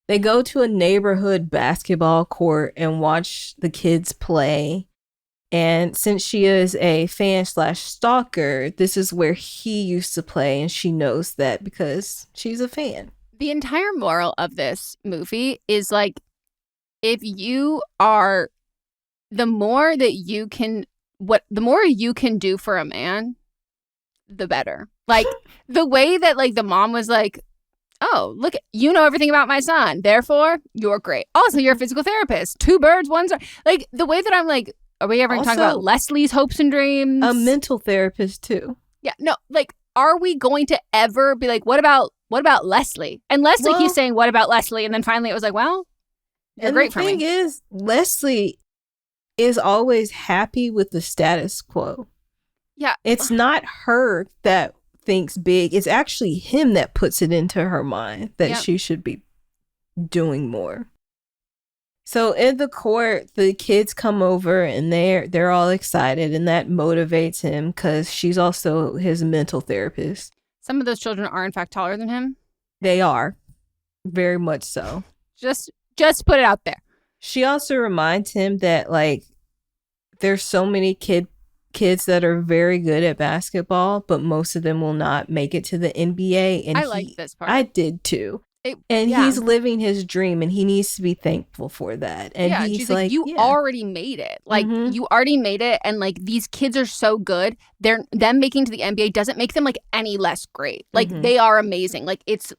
They go to a neighborhood basketball court and watch the kids play. And since she is a fan/stalker, this is where he used to play, and she knows that because she's a fan. The entire moral of this movie is, like, if you are, the more you can do for a man, the better. Like, the way that, like, the mom was like, oh, look, you know everything about my son, therefore you're great. Also, you're a physical therapist. 2 birds, 1 stone. Like, the way that I'm like, are we ever going to talk about Leslie's hopes and dreams? A mental therapist too. Yeah, no, like, are we going to ever be like, what about Leslie? And Leslie keeps saying, what about Leslie? And then finally it was like, well, you're great for me. The thing is, Leslie is always happy with the status quo. Yeah. It's not her that thinks big. It's actually him that puts it into her mind that she should be doing more. So in the court, the kids come over and they're all excited, and that motivates him because she's also his mental therapist. Some of those children are in fact taller than him. They are, very much so. Just put it out there. She also reminds him that, like, there's so many kids that are very good at basketball, but most of them will not make it to the NBA. And I like this part. I did too. He's living his dream, and he needs to be thankful for that. And he's like, you already made it. Like, you already made it. And, like, these kids are so good. Them making to the NBA doesn't make them, like, any less great. Like, they are amazing. Like, it's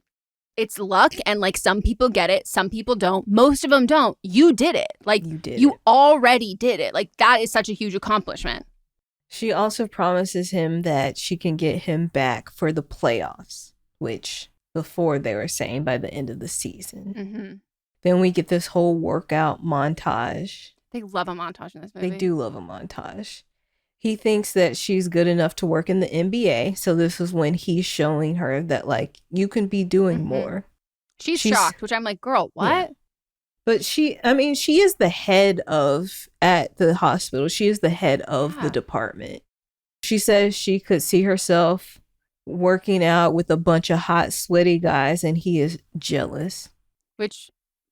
luck, and, like, some people get it, some people don't. Most of them don't. You did it. Like, you already did it. Like, that is such a huge accomplishment. She also promises him that she can get him back for the playoffs, which before they were saying by the end of the season. Then we get this whole workout montage. They love a montage in this movie. They do love a montage. He thinks that she's good enough to work in the NBA. So this is when he's showing her that, like, you can be doing more. She's shocked, which I'm like, girl, what? Yeah. But she is the head at the hospital. She is the head of the department. She says she could see herself working out with a bunch of hot, sweaty guys, and he is jealous. Which,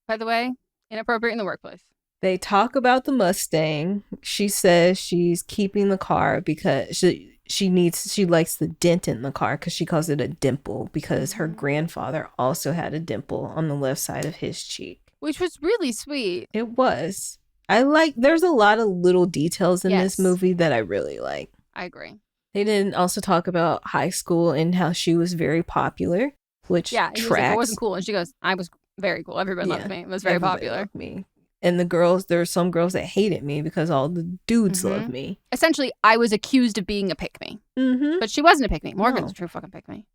by the way, inappropriate in the workplace. They talk about the Mustang. She says she's keeping the car because she likes the dent in the car because she calls it a dimple because her grandfather also had a dimple on the left side of his cheek. Which was really sweet. It was. There's a lot of little details in this movie that I really like. I agree. They didn't also talk about high school and how she was very popular, which Yeah, he was like, I wasn't cool. And she goes, I was very cool. Everybody loved me. It was very popular. Loved me. And the girls, there were some girls that hated me because all the dudes loved me. Essentially, I was accused of being a pick-me. But she wasn't a pick-me. Morgan's a true fucking pick-me.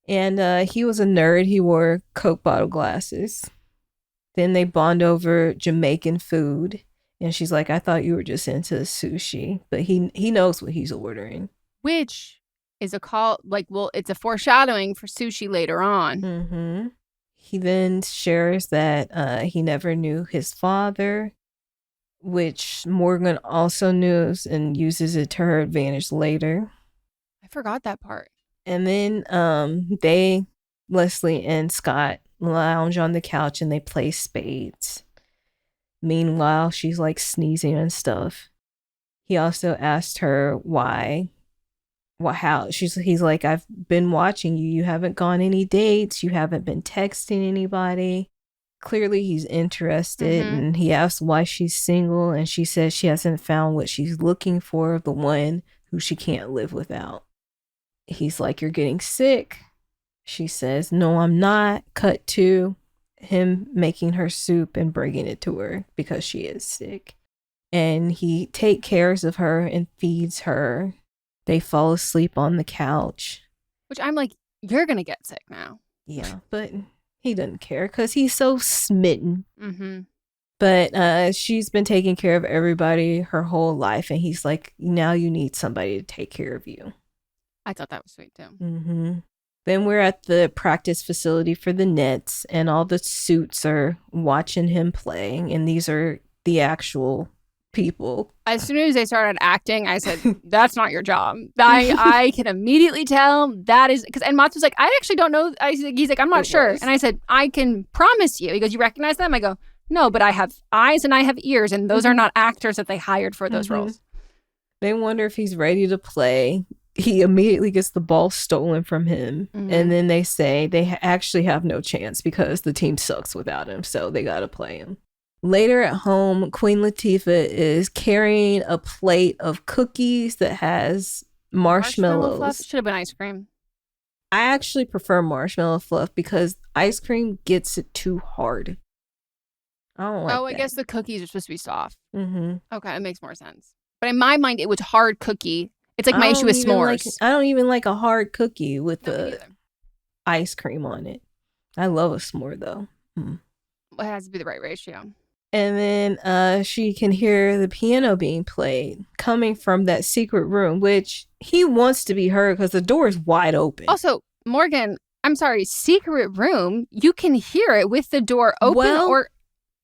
And he was a nerd. He wore Coke bottle glasses. Then they bond over Jamaican food. And she's like, I thought you were just into sushi. But he knows what he's ordering. Which is a call, like, well, it's a foreshadowing for sushi later on. He then shares that he never knew his father, which Morgan also knows and uses it to her advantage later. I forgot that part. And then Leslie and Scott lounge on the couch and they play spades. Meanwhile, she's like sneezing and stuff. He also asked her how. He's like, I've been watching you. You haven't gone any dates. You haven't been texting anybody. Clearly, he's interested. And he asks why she's single. And she says she hasn't found what she's looking for, the one who she can't live without. He's like, you're getting sick. She says, no, I'm not. Cut to him making her soup and bringing it to her because she is sick. And he takes care of her and feeds her. They fall asleep on the couch. Which I'm like, you're going to get sick now. Yeah, but he doesn't care because he's so smitten. But she's been taking care of everybody her whole life. And he's like, now you need somebody to take care of you. I thought that was sweet too. Then we're at the practice facility for the Nets, and all the suits are watching him playing, and these are the actual people. As soon as they started acting, I said, that's not your job. I can immediately tell that is, because, and Mats was like, I actually don't know. He's like, I'm not sure. And I said, I can promise you. He goes, you recognize them? I go, no, but I have eyes and I have ears, and those are not actors that they hired for those roles. They wonder if he's ready to play. He immediately gets the ball stolen from him. And then they say they actually have no chance because the team sucks without him. So they got to play him. Later at home, Queen Latifah is carrying a plate of cookies that has marshmallows. Fluff should have been ice cream. I actually prefer marshmallow fluff because ice cream gets it too hard. I don't like that. I guess the cookies are supposed to be soft. Okay, it makes more sense. But in my mind, it was hard cookie. It's like my issue with s'mores. I don't even like a hard cookie with the ice cream on it. I love a s'more though. It has to be the right ratio. And then she can hear the piano being played coming from that secret room, which he wants to be heard because the door is wide open. Also, Morgan, I'm sorry, secret room, you can hear it with the door open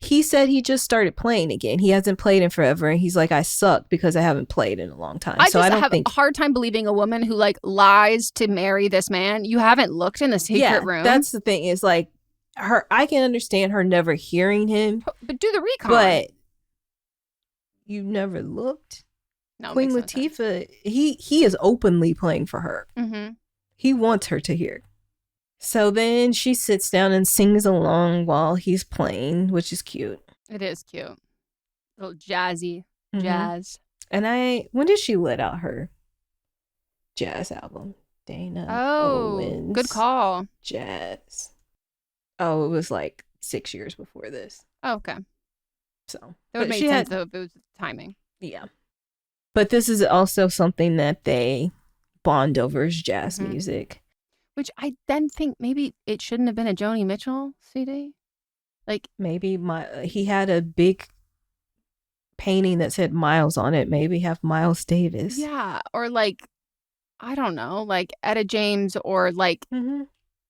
he said he just started playing again. He hasn't played in forever. And he's like, I suck because I haven't played in a long time. I have a hard time believing a woman who like lies to marry this man. You haven't looked in the secret room. That's the thing is like I can understand her never hearing him. But do the recon. But you never looked. No, Queen Latifah, he is openly playing for her. He wants her to hear. So then she sits down and sings along while he's playing, which is cute. It is cute. A little jazzy jazz. And when did she let out her jazz album? Dana Owens. Good call. Jazz. Oh, it was like 6 years before this. Oh, okay. So that would make sense though if it was timing. Yeah. But this is also something that they bond over is jazz music. Which I then think maybe it shouldn't have been a Joni Mitchell CD. Like maybe he had a big painting that said Miles on it. Maybe have Miles Davis. Yeah, or like I don't know, like Etta James or like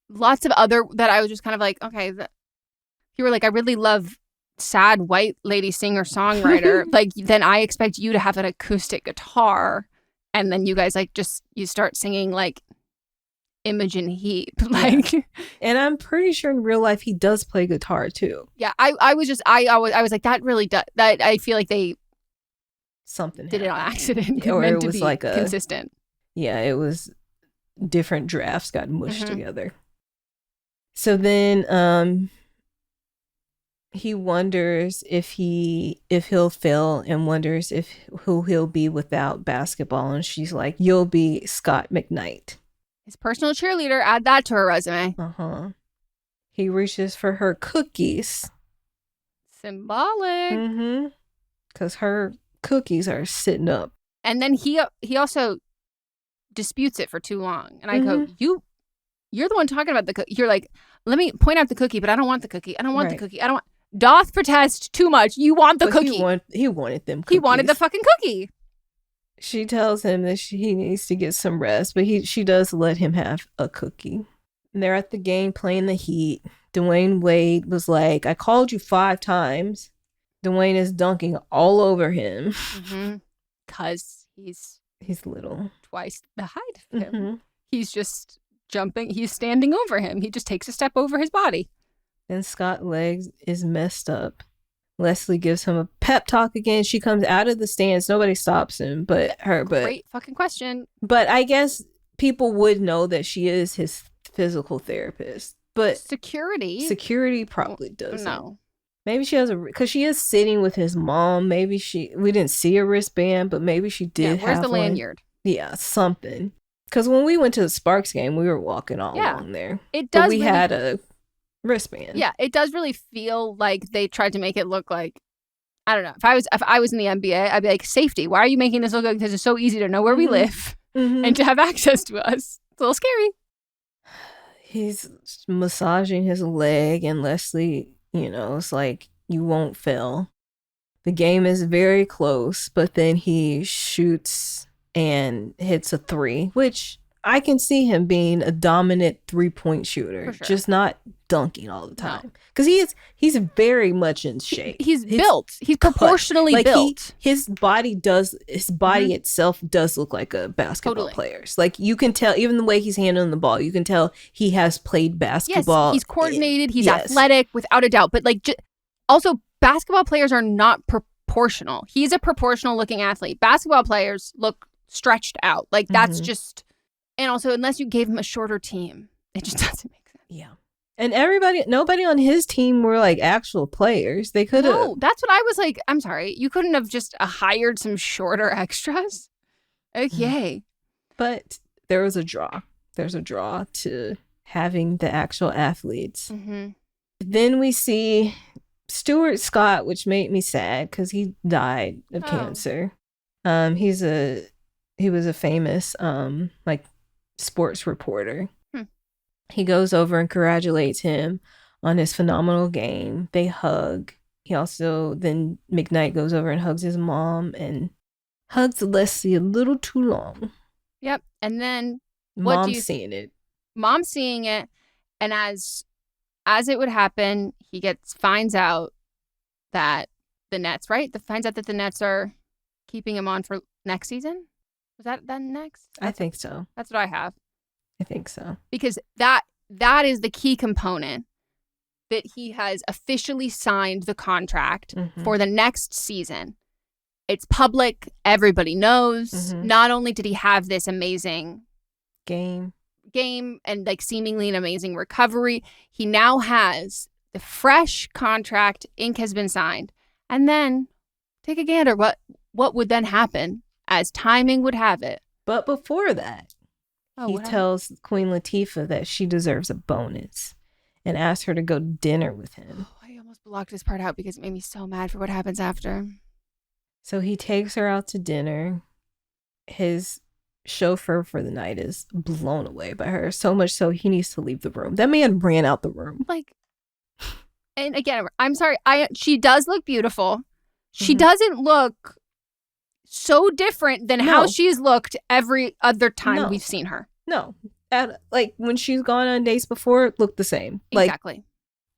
lots of other that I was just kind of like, okay, you were like, I really love sad white lady singer songwriter. Like then I expect you to have an acoustic guitar, and then you guys like you start singing like Imogen Heap, like, and I'm pretty sure in real life he does play guitar too. Yeah, I was like that really does that. I feel like they did it on accident, or it was like consistent. Yeah, it was different drafts got mushed together. So then, he wonders if he'll fail and wonders if who he'll be without basketball. And she's like, you'll be Scott McKnight. His personal cheerleader. Add that to her resume. He reaches for her cookies. Symbolic. Because her cookies are sitting up. And then he also disputes it for too long. And I go, you're the one talking about the cookie. You're like, let me point out the cookie, but I don't want the cookie. I don't want the cookie. I don't want. Doth protest too much. You want the cookie. He wanted them cookies. He wanted the fucking cookie. She tells him that he needs to get some rest, but she does let him have a cookie. And they're at the game playing the Heat. Dwayne Wade was like, I called you 5 times. Dwayne is dunking all over him. Because he's little. Twice the height of him. He's just jumping. He's standing over him. He just takes a step over his body. Then Scott's legs is messed up. Leslie gives him a pep talk again. She comes out of the stands. Nobody stops him but her. Great fucking question. But I guess people would know that she is his physical therapist. But security probably doesn't. No. Maybe she has because she is sitting with his mom. Maybe we didn't see a wristband, but maybe she did. Where's the lanyard? Yeah, something. Because when we went to the Sparks game, we were walking all along there. It does. But we had a wristband. Yeah, it does really feel like they tried to make it look like, I don't know. If I was in the NBA, I'd be like, safety. Why are you making this look like this is so easy to know where we live and to have access to us? It's a little scary. He's massaging his leg, and Leslie, it's like, you won't fail. The game is very close, but then he shoots and hits a 3, which I can see him being a dominant 3-point shooter, just not dunking all the time. Because he's very much in shape. He's built. He's proportionally built. His body itself does look like a basketball player's. Like, you can tell, even the way he's handling the ball, you can tell he has played basketball. Yes, he's coordinated. He's athletic, without a doubt. But also, basketball players are not proportional. He's a proportional looking athlete. Basketball players look stretched out. Like, that's just... And also, unless you gave him a shorter team, it just doesn't make sense. Yeah. And nobody on his team were like actual players. They could have. No, that's what I was like. I'm sorry. You couldn't have just hired some shorter extras? Okay. But there was a draw. There's a draw to having the actual athletes. Then we see Stuart Scott, which made me sad because he died of cancer. He was a famous sports reporter. He goes over and congratulates him on his phenomenal game. They hug. Then McKnight goes over and hugs his mom and hugs Leslie a little too long. Yep. And then Mom's seeing it. Mom's seeing it, and as it would happen, he finds out that the Nets, right? Finds out that the Nets are keeping him on for next season. Was that then next? I think so. That's what I have. I think so. Because that is the key component, that he has officially signed the contract for the next season. It's public. Everybody knows. Not only did he have this amazing game and seemingly an amazing recovery, he now has the fresh contract. Ink has been signed. And then take a gander. What would then happen as timing would have it? But before that, he tells Queen Latifah that she deserves a bonus and asks her to go to dinner with him. Oh, I almost blocked this part out because it made me so mad for what happens after. So he takes her out to dinner. His chauffeur for the night is blown away by her, so much so he needs to leave the room. That man ran out the room. And again, I'm sorry. She does look beautiful. She doesn't look so different than how she's looked every other time we've seen her. No. When she's gone on dates before, it looked the same. Exactly.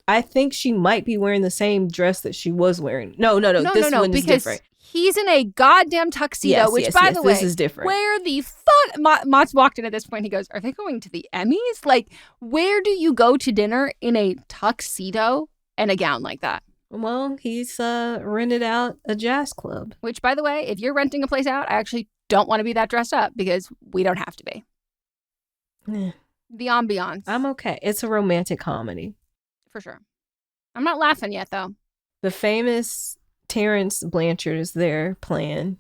I think she might be wearing the same dress that she was wearing. No. This one is different. He's in a goddamn tuxedo, by the way, this is different. Where the fuck? Mott's walked in at this point. He goes, are they going to the Emmys? Where do you go to dinner in a tuxedo and a gown like that? Well, he's rented out a jazz club. Which, by the way, if you're renting a place out, I actually don't want to be that dressed up because we don't have to be. The ambiance. I'm okay. It's a romantic comedy. For sure. I'm not laughing yet, though. The famous Terrence Blanchard is there playing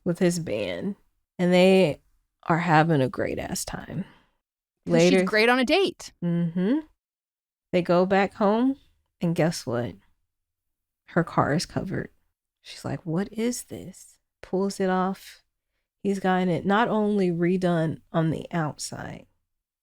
with his band, and they are having a great ass time. Later, she's great on a date. They go back home, and guess what? Her car is covered. She's like, what is this? Pulls it off. He's gotten it not only redone on the outside,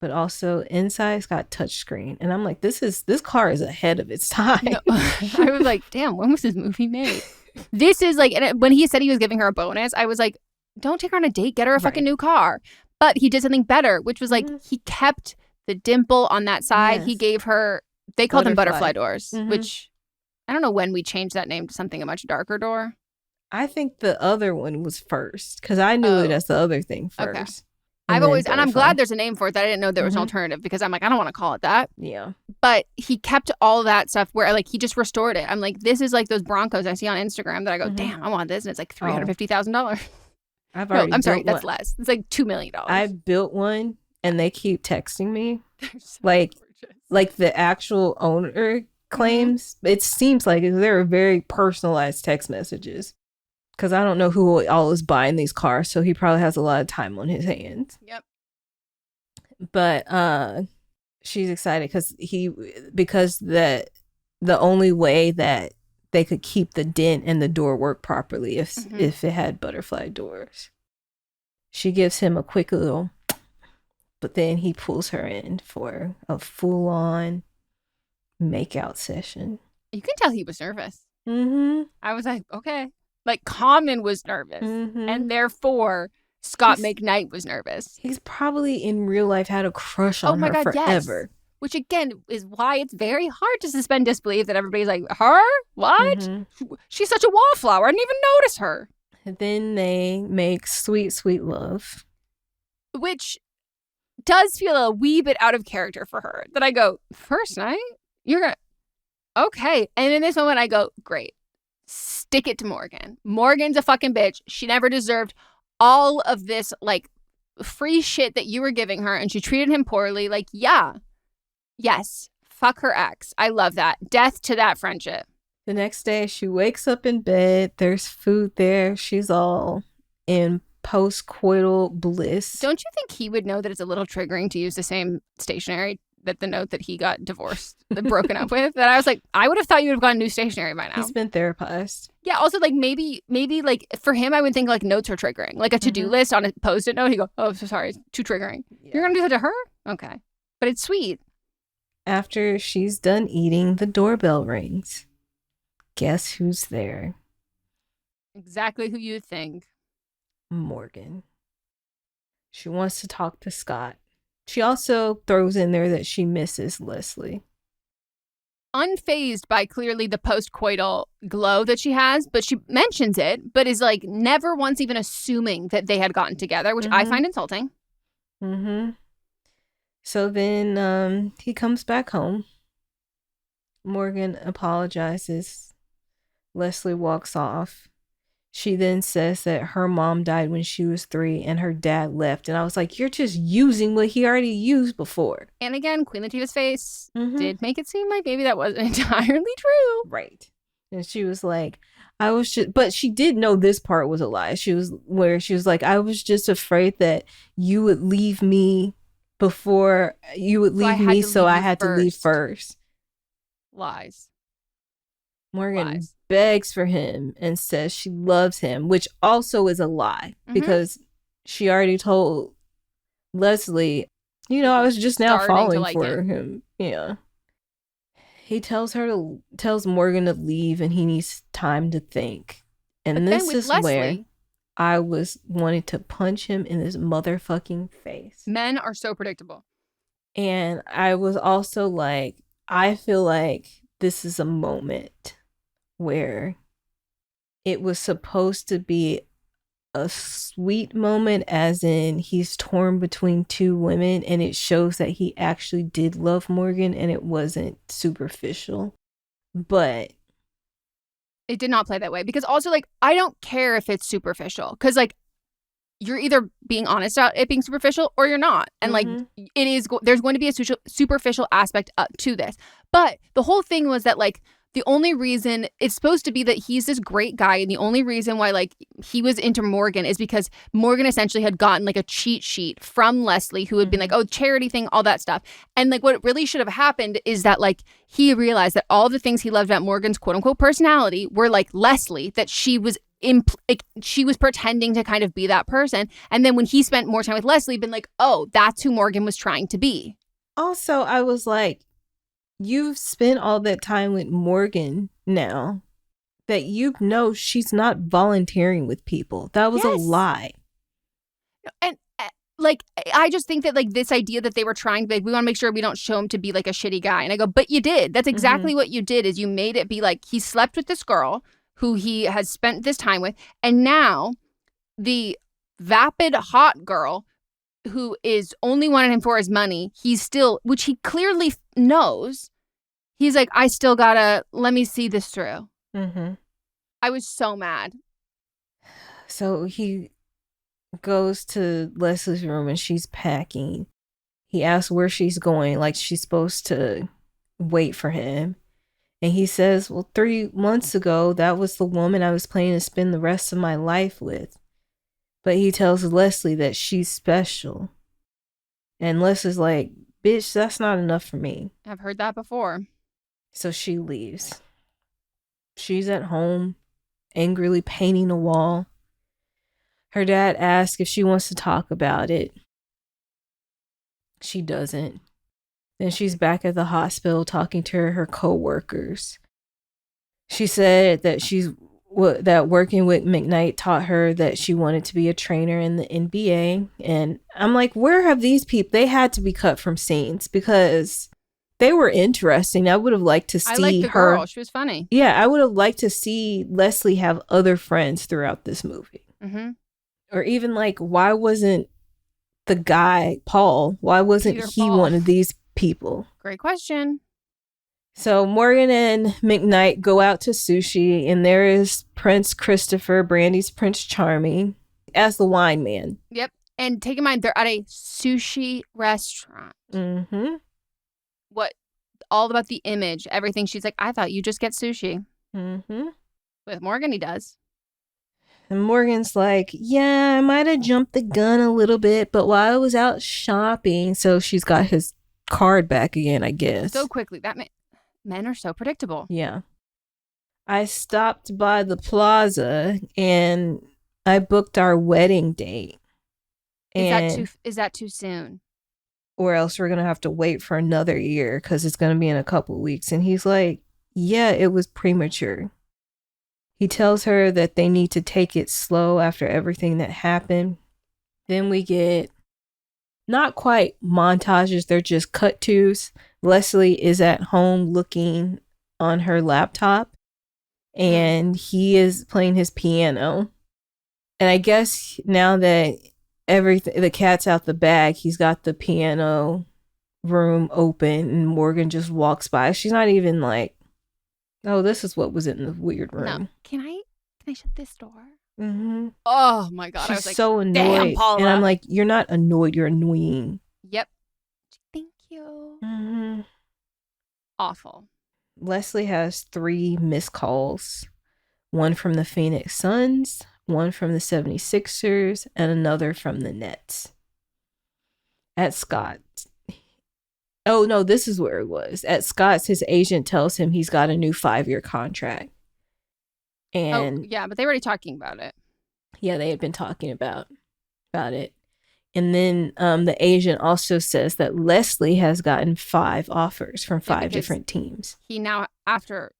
but also inside it's got touchscreen. And I'm like, this car is ahead of its time. No. I was like, damn, when was this movie made? This is like, and when he said he was giving her a bonus, I was like, don't take her on a date, get her a fucking new car. But he did something better, which was like, he kept the dimple on that side. Yes. He gave her, they called them butterfly doors, which I don't know when we changed that name to something a much darker door. I think the other one was first, because I knew it as the other thing first. Okay. I've always, and I'm glad there's a name for it that I didn't know there was an alternative, because I'm like, I don't want to call it that. Yeah. But he kept all that stuff where like he just restored it. I'm like, this is like those Broncos I see on Instagram that I go, damn, I want this. And it's like $350,000. I've already I'm sorry, that's less. It's like $2 million. I built one and they keep texting me. So like the actual owner claims. It seems like they're very personalized text messages. Because I don't know who all is buying these cars, so he probably has a lot of time on his hands. Yep. But she's excited because the only way that they could keep the dent in the door work properly if it had butterfly doors. She gives him a quick little, but then he pulls her in for a full-on makeout session. You can tell he was nervous. I was like, okay. Like, Common was nervous, and therefore Scott McKnight was nervous. He's probably in real life had a crush on her forever. Yes. Which, again, is why it's very hard to suspend disbelief that everybody's like, her? What? She's such a wallflower. I didn't even notice her. And then they make sweet, sweet love. Which does feel a wee bit out of character for her. That I go, first night? You're going to... Okay. And in this moment, I go, great. Stick it to Morgan. Morgan's a fucking bitch. She never deserved all of this, like, free shit that you were giving her, and she treated him poorly. Like, yeah. Yes. Fuck her ex. I love that. Death to that friendship. The next day, she wakes up in bed. There's food there. She's all in post-coital bliss. Don't you think he would know that it's a little triggering to use the same stationery that the note that he got divorced, broken up with? That I was like, I would have thought you would have gotten new stationery by now. He's been therapized. Yeah. Also, like maybe like for him, I would think like notes are triggering, like a to-do list on a Post-it note. He go, oh, so sorry, it's too triggering. Yeah. You're gonna do that to her? Okay, but it's sweet. After she's done eating, the doorbell rings. Guess who's there? Exactly who you think. Morgan. She wants to talk to Scott. She also throws in there that she misses Leslie. Unfazed by clearly the post-coital glow that she has, but she mentions it, but is like never once even assuming that they had gotten together, which I find insulting. So then he comes back home. Morgan apologizes. Leslie walks off. She then says that her mom died when she was 3 and her dad left. And I was like, you're just using what he already used before. And again, Queen Latifah's face did make it seem like maybe that wasn't entirely true. Right. And she was like, but she did know this part was a lie. She was like, I was just afraid that you would leave me before you would leave me. So I had to leave first. Lies. Morgan begs for him and says she loves him, which also is a lie because she already told Leslie, I was just now falling for him. Yeah. He tells Morgan to leave and he needs time to think. And this is where I was wanting to punch him in his motherfucking face. Men are so predictable. And I was also like, I feel like this is a moment where it was supposed to be a sweet moment, as in he's torn between 2 women, and it shows that he actually did love Morgan and it wasn't superficial. But it did not play that way, because also, like, I don't care if it's superficial, because, like, you're either being honest about it being superficial or you're not. And like, there's going to be a superficial aspect to this. But the whole thing was that, like, the only reason it's supposed to be that he's this great guy, and the only reason why like he was into Morgan is because Morgan essentially had gotten like a cheat sheet from Leslie, who had been like, oh, charity thing, all that stuff. And like what really should have happened is that like he realized that all the things he loved about Morgan's quote unquote personality were like Leslie, that she was she was pretending to kind of be that person. And then when he spent more time with Leslie, been like, oh, that's who Morgan was trying to be. Also, I was like, you've spent all that time with Morgan now that you know she's not volunteering with people. That was a lie. And like, I just think that like this idea that they were trying to be like, we want to make sure we don't show him to be like a shitty guy. And I go, but you did. That's exactly what you did, is you made it be like he slept with this girl who he has spent this time with. And now the vapid hot girl who is only wanted him for his money, he's still, which he clearly knows, he's like, I still gotta, let me see this through. I was so mad. So he goes to Leslie's room and she's packing. He asks where she's going, like she's supposed to wait for him. And he says, well, 3 months ago, that was the woman I was planning to spend the rest of my life with. But he tells Leslie that she's special. And Leslie's like, bitch, that's not enough for me. I've heard that before. So she leaves. She's at home, angrily painting a wall. Her dad asks if she wants to talk about it. She doesn't. Then she's back at the hospital talking to her co-workers. She said that that working with McKnight taught her that she wanted to be a trainer in the NBA. And I'm like, where have these people? They had to be cut from scenes because they were interesting. I would have liked to see I liked the her. girl. She was funny. Yeah, I would have liked to see Leslie have other friends throughout this movie. Or even like, why wasn't the guy, Paul, why wasn't Peter he Paul. one of these people? Great question. So Morgan and McKnight go out to sushi, and there is Prince Christopher, Brandy's Prince Charming, as the wine man. Yep. And take in mind, they're at a sushi restaurant. What? All about the image, everything. She's like, I thought you just get sushi. With Morgan, he does. And Morgan's like, yeah, I might have jumped the gun a little bit, but while I was out shopping, so she's got his card back again, I guess. So quickly. Men are so predictable. Yeah. I stopped by the plaza and I booked our wedding date. Is that too soon? Or else we're going to have to wait for another year because it's going to be in a couple weeks. And he's like, yeah, it was premature. He tells her that they need to take it slow after everything that happened. Then we get not quite montages, they're just cut tos. Leslie is at home looking on her laptop and he is playing his piano. And I guess now that the cat's out the bag, he's got the piano room open and Morgan just walks by. She's not even like, oh, this is what was in the weird room. No. Can I shut this door? Oh my God. She's I was like, so annoyed. damn, Paula. And I'm like, you're not annoyed, you're annoying. Yep. Thank you. Awful. Leslie has 3 missed calls. One from the Phoenix Suns, one from the 76ers, and another from the Nets. At Scott's. Oh, no, this is where it was. At Scott's, his agent tells him he's got a new 5-year contract. And yeah, but they were already talking about it. Yeah, they had been talking about it. And then the agent also says that Leslie has gotten 5 offers from 5 different teams. He now, after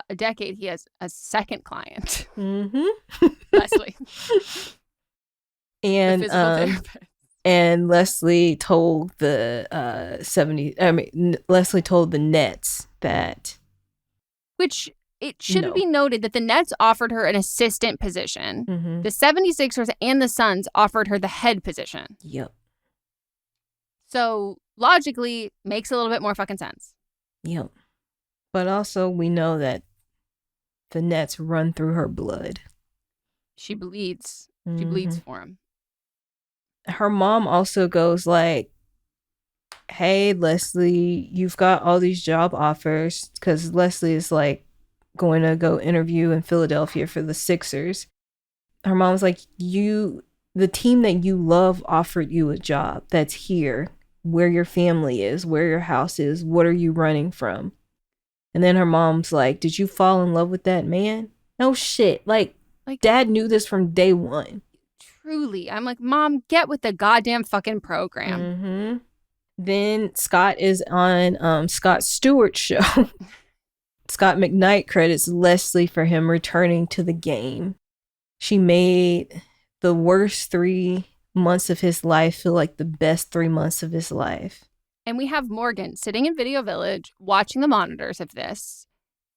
a decade, he has a second client. Leslie. And and Leslie told the Leslie told the Nets that, which it should be noted that the Nets offered her an assistant position. The 76ers and the Suns offered her the head position. Yep. So logically makes a little bit more fucking sense. Yep. But also we know that the Nets run through her blood. She bleeds. She bleeds for him. Her mom also goes like, hey, Leslie, you've got all these job offers, because Leslie is like going to go interview in Philadelphia for the Sixers. Her mom's like, the team that you love offered you a job that's here, where your family is, where your house is. What are you running from? And then her mom's like, did you fall in love with that man? No shit. Like Dad knew this from day one. Truly. I'm like, Mom, get with the goddamn fucking program. Mm-hmm. Then Scott is on Scott Stewart's show. Scott McKnight credits Leslie for him returning to the game. She made the worst 3 months of his life feel like the best 3 months of his life. And we have Morgan sitting in Video Village watching the monitors of this.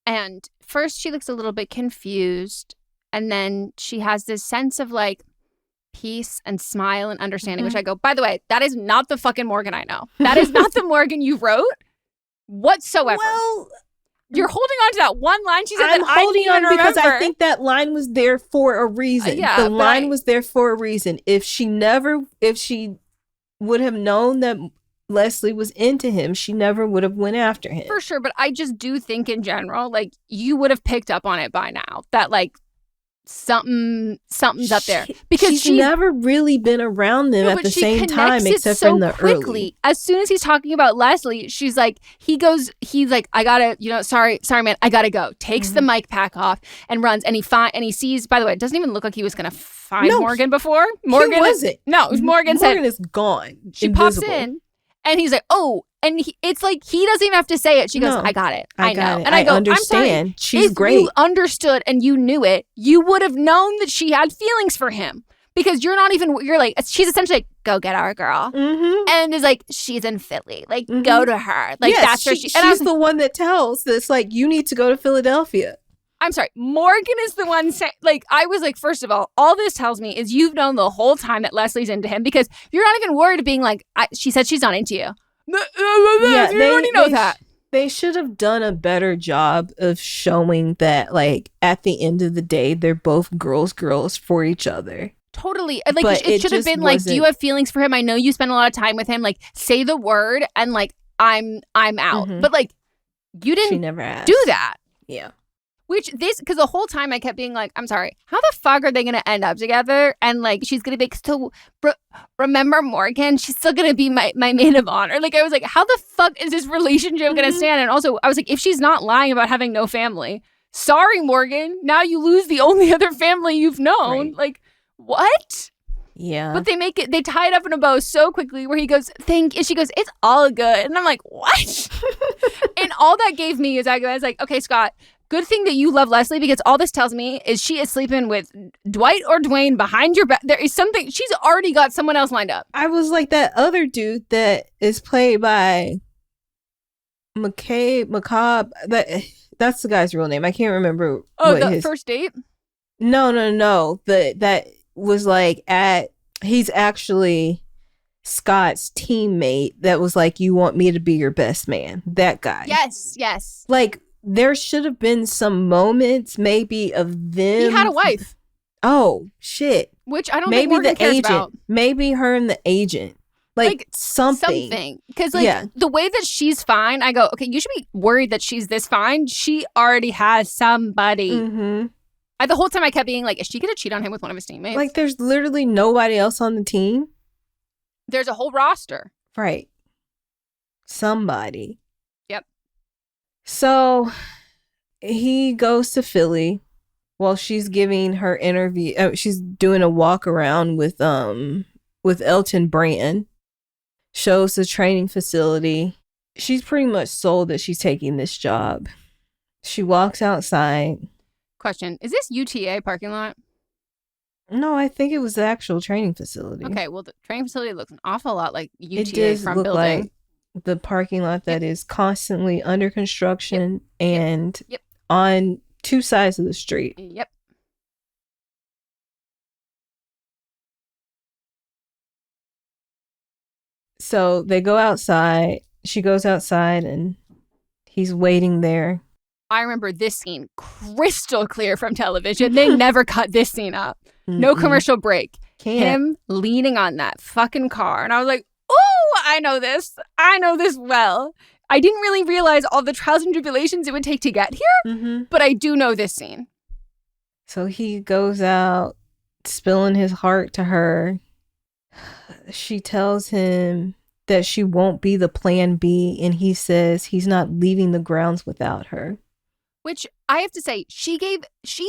And first she looks a little bit confused. And then she has this sense of like peace and smile and understanding, which I go, by the way, that is not the fucking Morgan I know. That is not the Morgan you wrote whatsoever. Well, you're holding on to that one line she said. I'm that holding I on because remember. I think that line was there for a reason. The line was there for a reason. If she would have known that Leslie was into him, she never would have went after him. For sure, but I just do think in general, like, you would have picked up on it by now that like something's up there, because she's never really been around them at the same time except for in the early. As soon as he's talking about Leslie, she's like, he's like, I gotta, sorry man, I gotta go. Takes the mic pack off and runs, and he sees, by the way, it doesn't even look like he was gonna find Morgan before. Morgan he wasn't. Morgan is gone. She invisible. pops in and he's like, oh, and it's like he doesn't even have to say it. She goes, I got it. I know. And I go, understand. I'm sorry. She's great. If you understood and you knew it, you would have known that she had feelings for him, because you're like, she's essentially like, go get our girl. And is like, she's in Philly. Like, go to her. Like, yes, that's where she's the one that tells this, like, you need to go to Philadelphia. I'm sorry. Morgan is the one saying, like, I was like, first of all this tells me is you've known the whole time that Leslie's into him, because you're not even worried of being like, she said she's not into you. Yeah, you already know that. They should have done a better job of showing that, like, at the end of the day, they're both girls for each other. Totally. Like, it should have been like, do you have feelings for him? I know you spend a lot of time with him. Like, say the word and like, I'm out. But like, you didn't she never asked. do that. Yeah. Because the whole time I kept being like, I'm sorry, how the fuck are they going to end up together? And like, she's going to be, so remember Morgan? She's still going to be my maid of honor. Like, I was like, how the fuck is this relationship going to stand? And also, I was like, if she's not lying about having no family, sorry, Morgan, now you lose the only other family you've known. Right. Like, what? Yeah. But they tie it up in a bow so quickly where he goes, and she goes, it's all good. And I'm like, what? And all that gave me is I was like, okay, Scott, good thing that you love Leslie, because all this tells me is she is sleeping with Dwight or Dwayne behind your back. There is something. She's already got someone else lined up. I was like, that other dude that is played by McCabe. That's the guy's real name. I can't remember. Oh, First Date? No. That was like he's actually Scott's teammate that was like, you want me to be your best man. That guy. Yes. Like, there should have been some moments maybe of them. He had a wife. Oh, shit. Which I don't think Morgan cares about. Maybe her and the agent. Like something. Because the way that she's fine, I go, okay, you should be worried that she's this fine. She already has somebody. The whole time I kept being like, is she going to cheat on him with one of his teammates? Like, there's literally nobody else on the team. There's a whole roster. Right. Somebody. Yep. So he goes to Philly while she's giving her interview. She's doing a walk around with Elton Brand. Shows the training facility. She's pretty much sold that she's taking this job. She walks outside. Question, is this UTA parking lot? No, I think it was the actual training facility. Okay, well, the training facility looks an awful lot like UTA it does from look building. Like the parking lot that is constantly under construction and on two sides of the street. Yep. So they go outside. She goes outside and he's waiting there. I remember this scene crystal clear from television. They never cut this scene up. No commercial break. Him leaning on that fucking car. And I was like, oh, I know this. I know this well. I didn't really realize all the trials and tribulations it would take to get here, but I do know this scene. So he goes out, spilling his heart to her. She tells him that she won't be the plan B, and he says he's not leaving the grounds without her. Which I have to say, she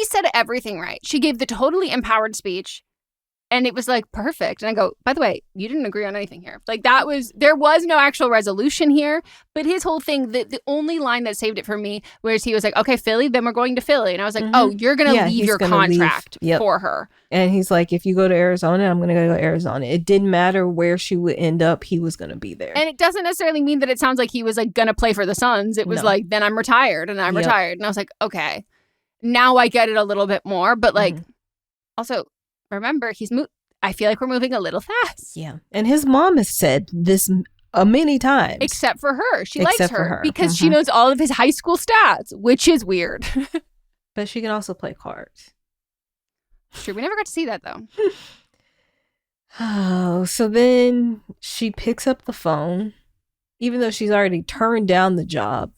said everything right. She gave the totally empowered speech. And it was like, perfect. And I go, by the way, you didn't agree on anything here. Like there was no actual resolution here. But his whole thing, the only line that saved it for me was he was like, okay, Philly, then we're going to Philly. And I was like, oh, you're going to leave your contract for her. And he's like, if you go to Arizona, I'm going to go to Arizona. It didn't matter where she would end up. He was going to be there. And it doesn't necessarily mean that it sounds like he was like going to play for the Suns. It was like, then I'm retired and I'm retired. And I was like, okay, now I get it a little bit more. But like, also, remember, I feel like we're moving a little fast. Yeah. And his mom has said this many times. Except for her. She likes her because she knows all of his high school stats, which is weird. But she can also play cards. Sure, we never got to see that, though. Oh, so then she picks up the phone, even though she's already turned down the job.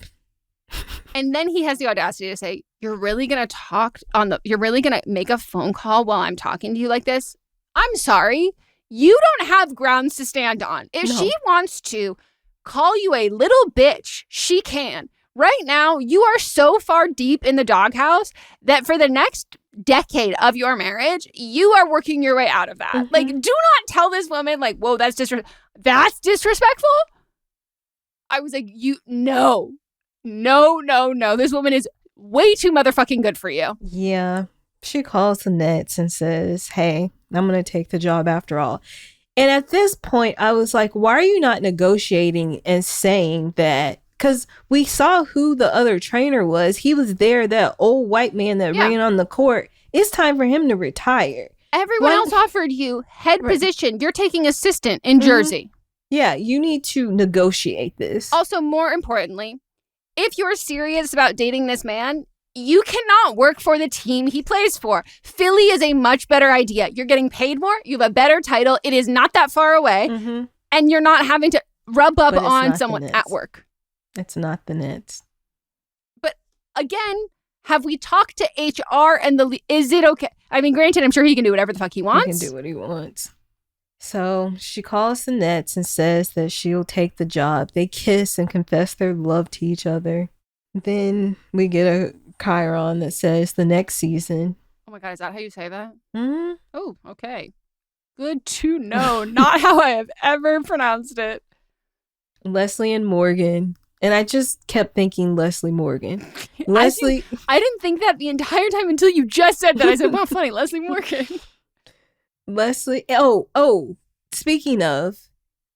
And then he has the audacity to say, you're really going to make a phone call while I'm talking to you like this? I'm sorry. You don't have grounds to stand on. If she wants to call you a little bitch, she can. Right now, you are so far deep in the doghouse that for the next decade of your marriage, you are working your way out of that. Like, do not tell this woman, like, whoa, that's disrespectful. I was like, no. This woman is way too motherfucking good for you. Yeah. She calls the Nets and says, hey, I'm going to take the job after all. And at this point, I was like, why are you not negotiating and saying that? Because we saw who the other trainer was. He was there, that old white man that ran on the court. It's time for him to retire. Everyone else offered you head position. You're taking assistant in Jersey. Yeah, you need to negotiate this. Also, more importantly, if you're serious about dating this man, you cannot work for the team he plays for. Philly is a much better idea. You're getting paid more. You have a better title. It is not that far away. And you're not having to rub up on someone at work. It's not the Nets. But again, have we talked to HR and is it okay? I mean, granted, I'm sure he can do whatever the fuck he wants. He can do what he wants. So she calls the Nets and says that she'll take the job. They kiss and confess their love to each other. Then we get a chyron that says the next season. Oh my God, is that how you say that? Mm-hmm. Oh, okay. Good to know. Not how I have ever pronounced it. Leslie and Morgan. And I just kept thinking Leslie Morgan. Leslie. I didn't think that the entire time until you just said that. I said, well, funny, Leslie Morgan. Leslie. Oh, speaking of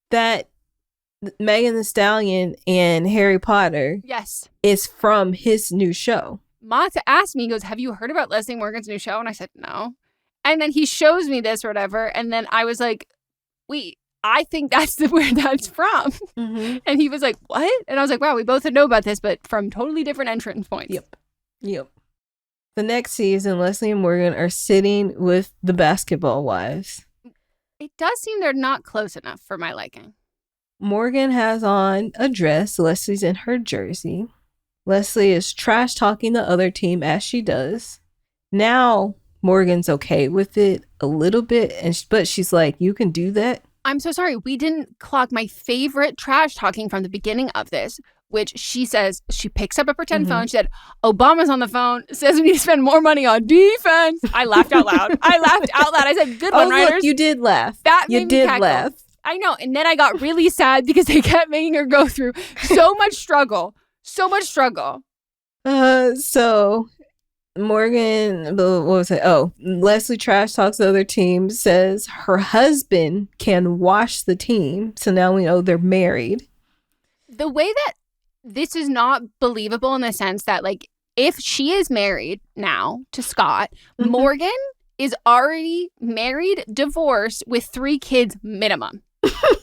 that, Megan Thee Stallion and Harry Potter. Yes. Is from his new show. Mata asked me, he goes, have you heard about Leslie Morgan's new show? And I said, no. And then he shows me this or whatever. And then I was like, wait, I think that's where that's from. And he was like, what? And I was like, wow, we both know about this, but from totally different entrance points. Yep. The next season, Leslie and Morgan are sitting with the basketball wives. It does seem they're not close enough for my liking. Morgan has on a dress. Leslie's in her jersey. Leslie is trash talking the other team as she does. Now Morgan's okay with it a little bit, but she's like, you can do that? I'm so sorry. We didn't clock my favorite trash talking from the beginning of this, which she says, she picks up a pretend phone. She said, Obama's on the phone, says we need to spend more money on defense. I laughed out loud. I said, good one, writers. Look, you did laugh. That made me cackle. I know. And then I got really sad because they kept making her go through so much struggle. So Morgan, what was it? Oh, Leslie trash talks the other team, says her husband can wash the team. So now we know they're married. The way that this is not believable in the sense that, like, if she is married now to Scott, Morgan is already married, divorced with 3 kids minimum.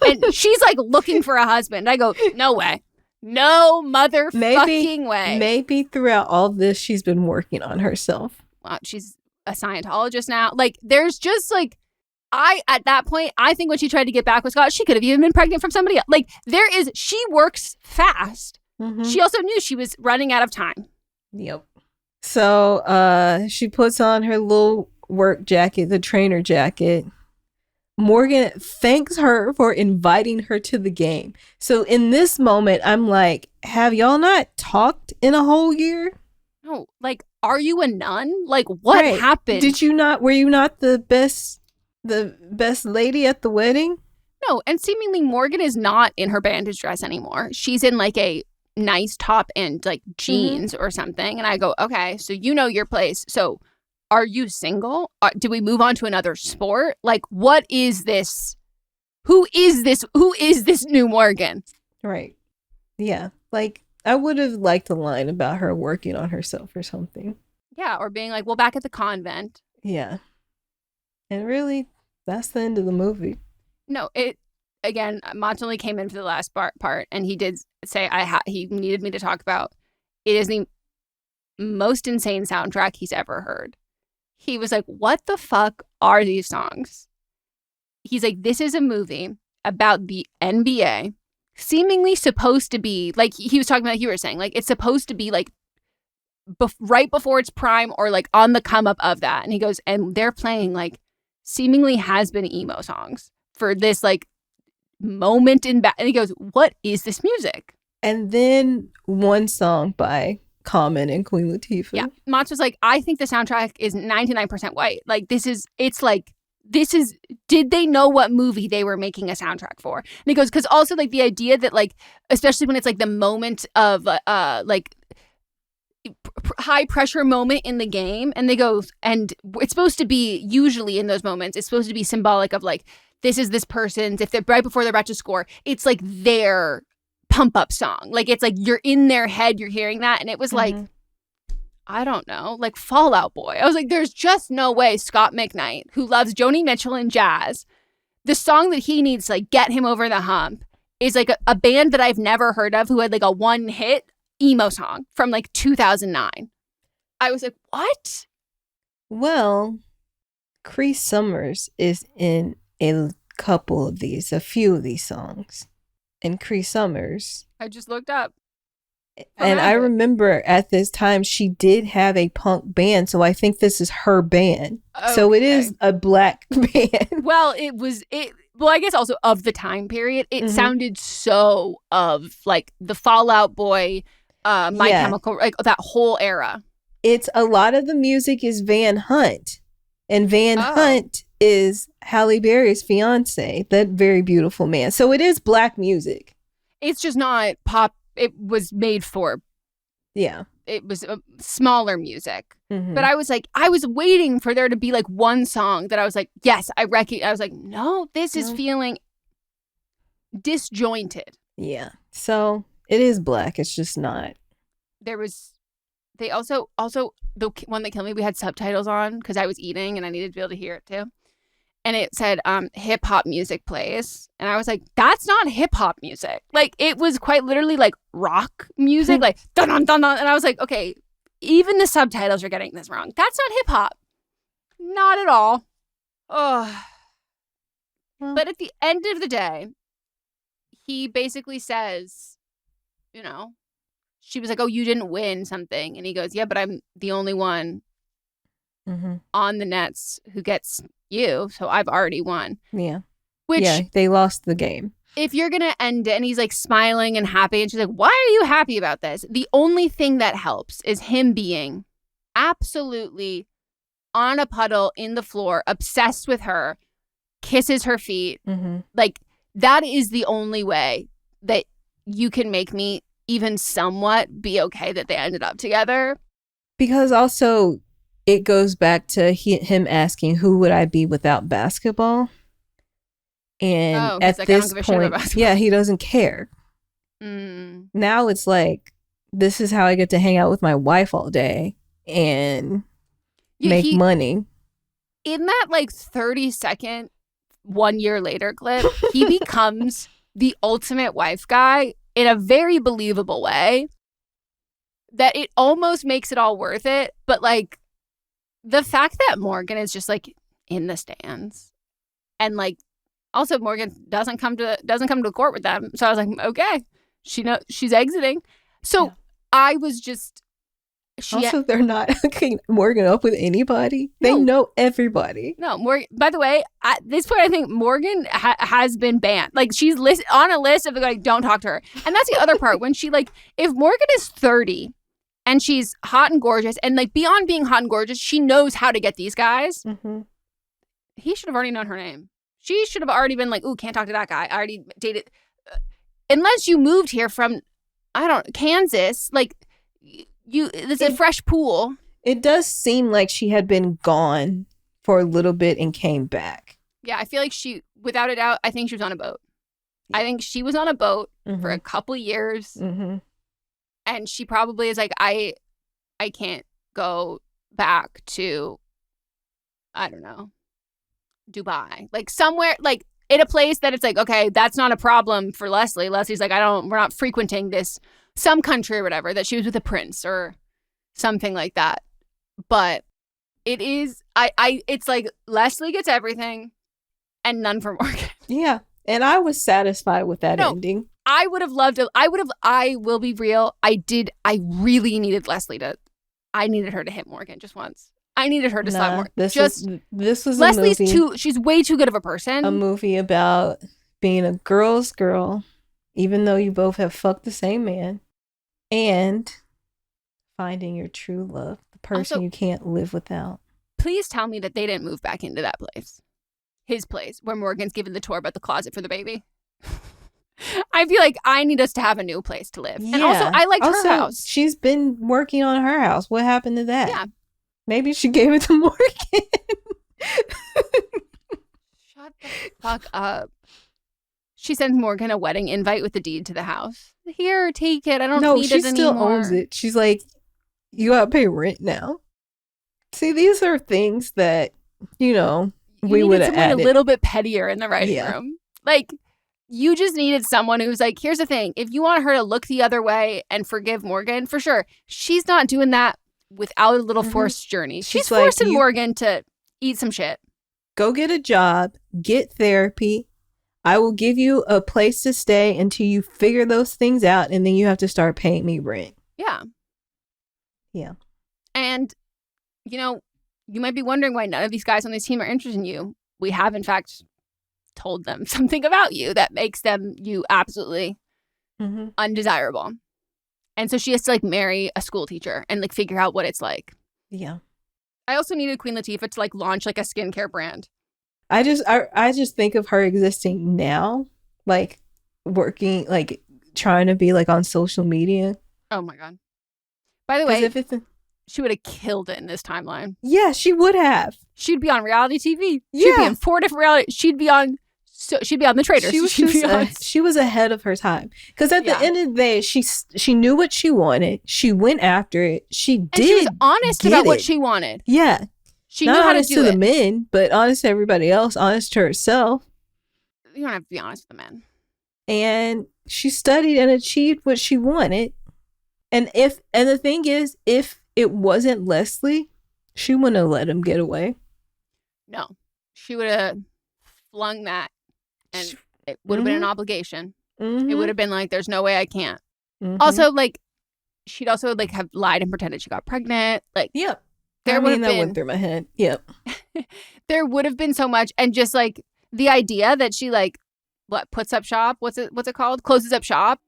And she's like looking for a husband. I go, no way. No motherfucking way. Maybe throughout all this, she's been working on herself. She's a Scientologist now. Like, there's just like, At that point, I think when she tried to get back with Scott, she could have even been pregnant from somebody else. Like, she works fast. Mm-hmm. She also knew she was running out of time. Yep. So she puts on her little work jacket, the trainer jacket. Morgan thanks her for inviting her to the game. So in this moment, I'm like, have y'all not talked in a whole year? No, like, are you a nun? Like, what happened? Were you not the best lady at the wedding? No, and seemingly Morgan is not in her bandage dress anymore. She's in like a nice top and like jeans or something. And I go, okay, so you know your place. So are you single? Do we move on to another sport? Like, what is this? Who is this? Who is this new Morgan? Right. Yeah. Like, I would have liked a line about her working on herself or something. Yeah. Or being like, well, back at the convent. Yeah. And really, that's the end of the movie. No, again, Mats only came in for the last part, and he did say he needed me to talk about it is the most insane soundtrack he's ever heard. He was like, what the fuck are these songs? He's like, this is a movie about the NBA, seemingly supposed to be, like he was talking about, you were saying, like it's supposed to be like right before its prime or like on the come up of that. And he goes, and they're playing like seemingly has-been emo songs for this like moment in and he goes, what is this music? And then one song by Common and Queen Latifah. Yeah. Mats was like, I think the soundtrack is 99% white. Like, did they know what movie they were making a soundtrack for? And he goes, because also, like, the idea that, like, especially when it's, like, the moment of, like, high pressure moment in the game, and they go, and it's supposed to be, usually in those moments, it's supposed to be symbolic of, like, this is this person's, if they're right before they're about to score, it's, like, their pump up song. Like, it's like you're in their head, you're hearing that. And it was like, I don't know, like Fall Out Boy. I was like, there's just no way Scott McKnight, who loves Joni Mitchell and jazz, the song that he needs to like get him over the hump is like a band that I've never heard of who had like a one hit emo song from like 2009. I was like, what? Well, Cree Summers is in a few of these songs. And Cree Summers. I just looked up. And I remember at this time she did have a punk band, so I think this is her band. Okay. So it is a black band. Well, I guess also of the time period, it sounded so of like the Fall Out Boy, My Chemical, like that whole era. It's a lot of the music is Van Hunt. And Van Hunt is Halle Berry's fiance, that very beautiful man. So it is black music. It's just not pop. It was made for. Yeah. It was smaller music. But I was like, I was waiting for there to be like one song that I was like, yes, I recognize. I was like, no, this is feeling disjointed. Yeah. So it is black. It's just not. They also the one that killed me, we had subtitles on because I was eating and I needed to be able to hear it too. And it said hip hop music plays. And I was like, that's not hip hop music. Like it was quite literally like rock music, like dun dun dun dun. And I was like, okay, even the subtitles are getting this wrong. That's not hip hop. Not at all. Oh. But at the end of the day, he basically says, you know, she was like, oh, you didn't win something. And he goes, yeah, but I'm the only one on the Nets who gets you. So I've already won. Yeah. They lost the game. If you're going to end it, and he's like smiling and happy. And she's like, why are you happy about this? The only thing that helps is him being absolutely on a puddle in the floor, obsessed with her, kisses her feet. Like that is the only way that you can make me even somewhat be okay that they ended up together. Because also it goes back to him asking, who would I be without basketball? And at this point, he doesn't care. Now it's like, this is how I get to hang out with my wife all day and make money. In that like 30-second 1 year later clip, he becomes the ultimate wife guy in a very believable way that it almost makes it all worth it. But like the fact that Morgan is just like in the stands And like, also Morgan doesn't come to court with them. So I was like, okay, she's exiting. So Yeah. I was just, also, they're not hooking Morgan up with anybody. They know everybody. No, Morgan. By the way, at this point, I think Morgan has been banned. Like, she's on a list of like, don't talk to her. And that's the other part. When she like, if Morgan is 30 and she's hot and gorgeous, and like beyond being hot and gorgeous, she knows how to get these guys. Mm-hmm. He should have already known her name. She should have already been like, ooh, can't talk to that guy. I already dated. Unless you moved here from, Kansas, like. It's a fresh pool. It does seem like she had been gone for a little bit and came back. Yeah, I feel like without a doubt, I think she was on a boat. Yeah. I think she was on a boat for a couple years. Mm-hmm. And she probably is like, I can't go back to, I don't know, Dubai. Like somewhere, like in a place that it's like, okay, that's not a problem for Leslie. Leslie's like, we're not frequenting this. Some country or whatever, that she was with a prince or something like that. But it is, it's like Leslie gets everything and none for Morgan. Yeah. And I was satisfied with that ending. I would have loved it. I will be real. I really needed I needed her to hit Morgan just once. I needed her to slap Morgan. This was Leslie's a movie. She's way too good of a person. A movie about being a girl's girl. Even though you both have fucked the same man, and finding your true love, the person also, you can't live without. Please tell me that they didn't move back into that place. His place, where Morgan's given the tour about the closet for the baby. I feel like I need us to have a new place to live. Yeah. And also, I liked her house. She's been working on her house. What happened to that? Yeah. Maybe she gave it to Morgan. Shut the fuck up. She sends Morgan a wedding invite with the deed to the house. Here, take it. I don't need it anymore. No, she still owns it. She's like, you gotta pay rent now. See, these are things that, we would have added. A little bit pettier in the writing room. Like, you just needed someone who's like, here's the thing. If you want her to look the other way and forgive Morgan, for sure. She's not doing that without a little forced journey. She's forcing Morgan to eat some shit. Go get a job. Get therapy. I will give you a place to stay until you figure those things out, and then you have to start paying me rent. Yeah. Yeah. And, you might be wondering why none of these guys on this team are interested in you. We have, in fact, told them something about you that makes you absolutely undesirable. And so she has to, like, marry a school teacher and, like, figure out what it's like. Yeah. I also needed Queen Latifah to, like, launch, like, a skincare brand. I just think of her existing now, like working, like trying to be like on social media. Oh my God. By the way, she would have killed it in this timeline. Yeah, she would have. She'd be on reality TV. She'd be in 4 different reality. She'd be on The Traitors. She was ahead of her time. Because at the end of the day, she knew what she wanted. She went after it. She was honest about what she wanted. Yeah. She knew how to do it. Honest to the men, but honest to everybody else, honest to herself. You don't have to be honest with the men. And she studied and achieved what she wanted. And the thing is, if it wasn't Leslie, she wouldn't have let him get away. No. She would have flung that, and it would have been an obligation. Mm-hmm. It would have been like, there's no way I can't. Mm-hmm. Also, like, she'd also like have lied and pretended she got pregnant. Like, yep. That went through my head. Yep. There would have been so much. And just like the idea that she like, puts up shop? What's it called? Closes up shop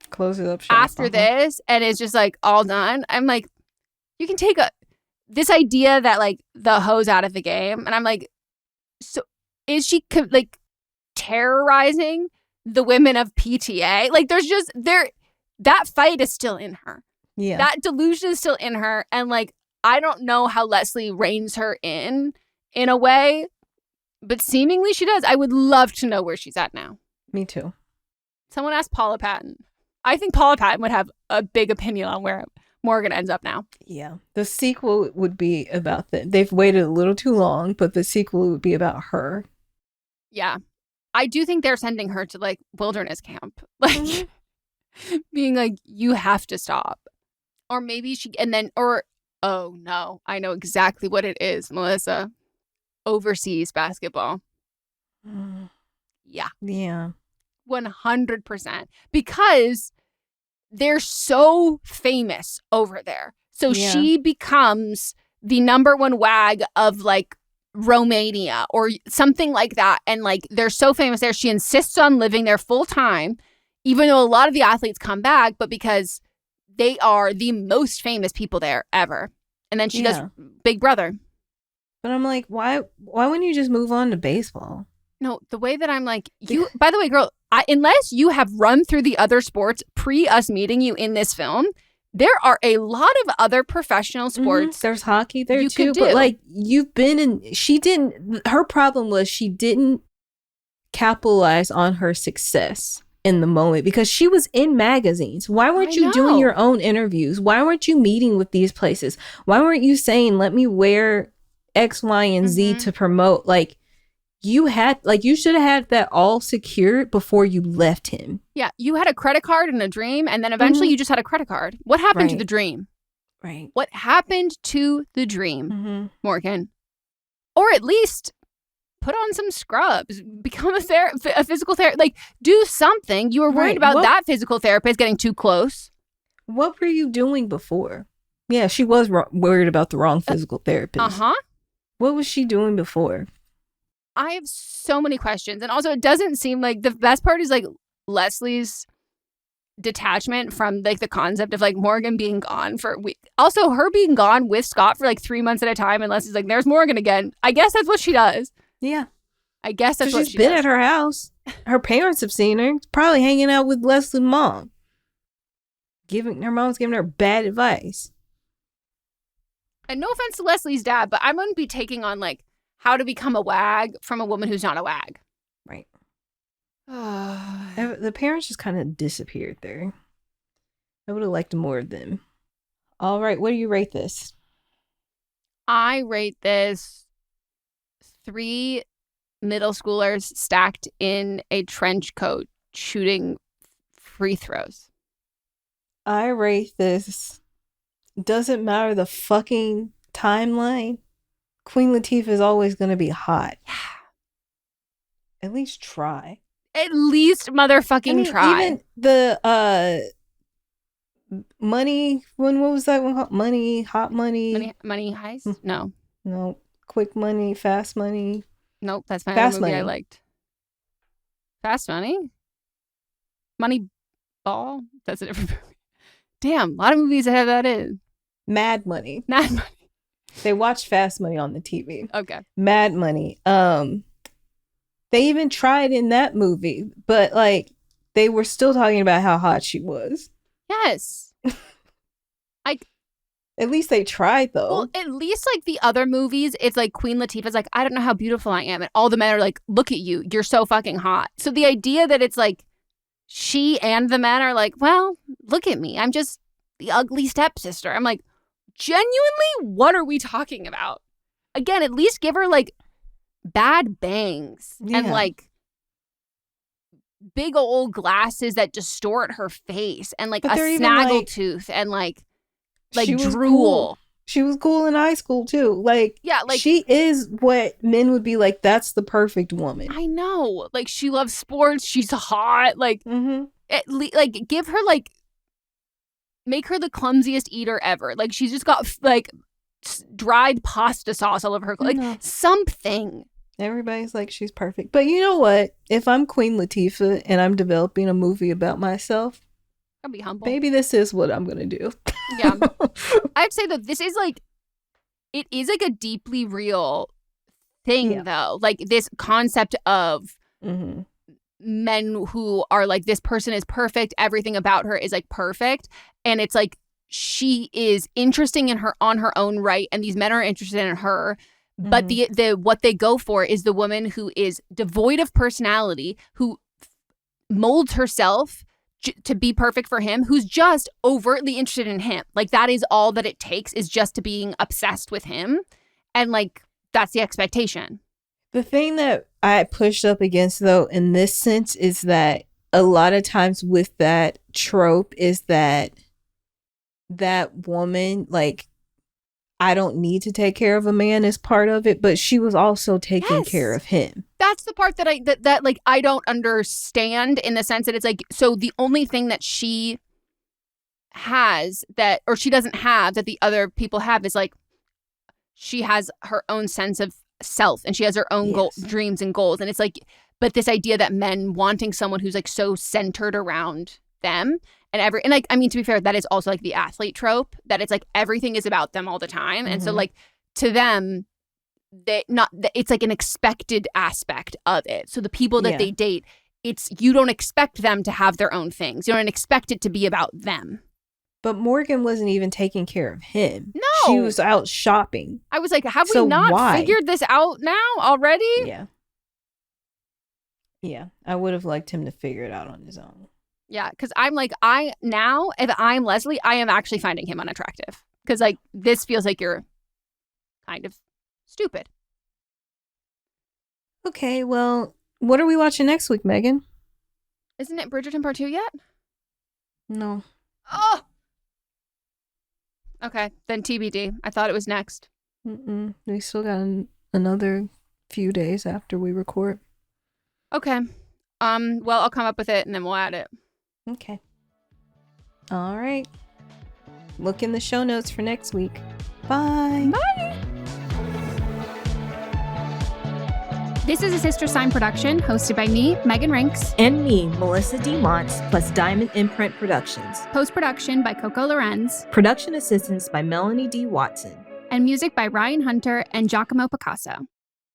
after this, and it's just like all done. I'm like, you can take this idea that like the hoe's out of the game. And I'm like, so is she like terrorizing the women of PTA? Like that fight is still in her. Yeah. That delusion is still in her. And like, I don't know how Leslie reins her in a way, but seemingly she does. I would love to know where she's at now. Me too. Someone asked Paula Patton. I think Paula Patton would have a big opinion on where Morgan ends up now. Yeah. The sequel would be about they've waited a little too long, but the sequel would be about her. Yeah. I do think they're sending her to like wilderness camp. Like being like, you have to stop. Or maybe oh no, I know exactly what it is, Melissa. Overseas basketball. Yeah. Yeah. 100%. Because they're so famous over there. So she becomes the number one wag of like Romania or something like that. And like they're so famous there. She insists on living there full time, even though a lot of the athletes come back, but because they are the most famous people there ever. And then she does Big Brother. But I'm like, why wouldn't you just move on to baseball? No, the way that I'm like, you, by the way, girl, unless you have run through the other sports pre us meeting you in this film, there are a lot of other professional sports. There's hockey there too. But like, you've been in, her problem was she didn't capitalize on her success in the moment because she was in magazines. Why weren't you doing your own interviews? Why weren't you meeting with these places? Why weren't you saying, let me wear X, Y, and Z to promote? Like, you should have had that all secured before you left him. Yeah, you had a credit card and a dream, and then eventually you just had a credit card. What happened to the dream? Right. What happened to the dream, Morgan? Or at least put on some scrubs, become a physical therapist, like do something. You were worried about that physical therapist getting too close. What were you doing before? Yeah, she was worried about the wrong physical therapist. What was she doing before? I have so many questions. And also, it doesn't seem like the best part is like Leslie's detachment from like the concept of like Morgan being gone for a week. Also, her being gone with Scott for like 3 months at a time. And Leslie's like, there's Morgan again. I guess that's what she does. Yeah. I guess that's what she's been at her house. Her parents have seen her. Probably hanging out with Leslie's mom. Her mom's giving her bad advice. And no offense to Leslie's dad, but I wouldn't be taking on like how to become a wag from a woman who's not a wag. Right. The parents just kind of disappeared there. I would have liked more of them. All right. What do you rate this? I rate this 3 middle schoolers stacked in a trench coat shooting free throws. I rate this, doesn't matter the fucking timeline, Queen Latifah is always going to be hot. Yeah. At least try. At least motherfucking try. Even the money, what was that one called? Hot money heist? No. Quick money, fast money. Nope, that's my other movie I liked. Fast Money? Money Ball? That's a different movie. Damn, a lot of movies that have that in. Mad Money. They watched Fast Money on the TV. Okay. Mad Money. They even tried in that movie, but like they were still talking about how hot she was. Yes. At least they tried, though. Well, at least, like, the other movies, it's like Queen Latifah's like, I don't know how beautiful I am. And all the men are like, look at you. You're so fucking hot. So the idea that it's like she and the men are like, well, look at me. I'm just the ugly stepsister. I'm like, genuinely, what are we talking about? Again, at least give her, like, bad bangs and, like, big old glasses that distort her face and, like, a snaggletooth and, like drool. Cool. She was cool in high school too. Like, yeah, like she is what men would be like. That's the perfect woman. I know. Like, she loves sports. She's hot. Like, like give her like, make her the clumsiest eater ever. Like, she's just got like dried pasta sauce all over her. Like something. Everybody's like she's perfect. But you know what? If I'm Queen Latifah and I'm developing a movie about myself, I'll be humble. Maybe this is what I'm gonna do. Yeah. I'd say that this is like, it is like a deeply real thing though. Like this concept of men who are like, this person is perfect. Everything about her is like perfect. And it's like, she is interesting in her on her own right. And these men are interested in her. But the what they go for is the woman who is devoid of personality, who molds herself to be perfect for him, who's just overtly interested in him. Like, that is all that it takes, is just to being obsessed with him. And, like, that's the expectation. The thing that I pushed up against, though, in this sense is that a lot of times with that trope is that woman, like, I don't need to take care of a man as part of it, but she was also taking care of him. That's the part that I don't understand, in the sense that it's like, so the only thing that she has that, or she doesn't have that the other people have, is like, she has her own sense of self and she has her own dreams and goals. And it's like, but this idea that men wanting someone who's like so centered around them and like, I mean, to be fair, that is also like the athlete trope, that it's like everything is about them all the time. And so like, to them, it's like an expected aspect of it. So the people that they date, you don't expect them to have their own things. You don't expect it to be about them. But Morgan wasn't even taking care of him. No. She was out shopping. I was like, have we not figured this out now already? Yeah. Yeah. I would have liked him to figure it out on his own. Yeah. Because I'm like, if I'm Leslie, I am actually finding him unattractive. Because like, this feels like you're kind of stupid. Okay. Well, what are we watching next week, Megan? Isn't it Bridgerton Part 2 yet? No. Oh! Okay, then TBD. I thought it was next. We still got another few days after we record. Okay. Well, I'll come up with it and then we'll add it. Okay. All right. Look in the show notes for next week. Bye. Bye. This is a Sister Sign production hosted by me, Megan Rinks. And me, Melissa D. Montz, plus Diamond Imprint Productions. Post-production by Coco Lorenz. Production assistance by Melanie D. Watson. And music by Ryan Hunter and Giacomo Picasso.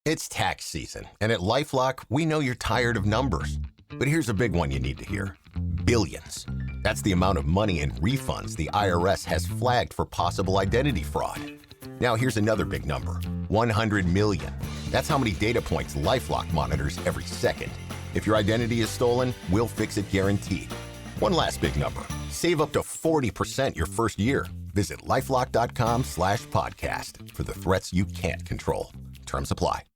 It's tax season, and at LifeLock, we know you're tired of numbers. But here's a big one you need to hear. Billions. That's the amount of money in refunds the IRS has flagged for possible identity fraud. Now here's another big number, 100 million. That's how many data points LifeLock monitors every second. If your identity is stolen, we'll fix it guaranteed. One last big number, save up to 40% your first year. Visit LifeLock.com/podcast for the threats you can't control. Terms apply.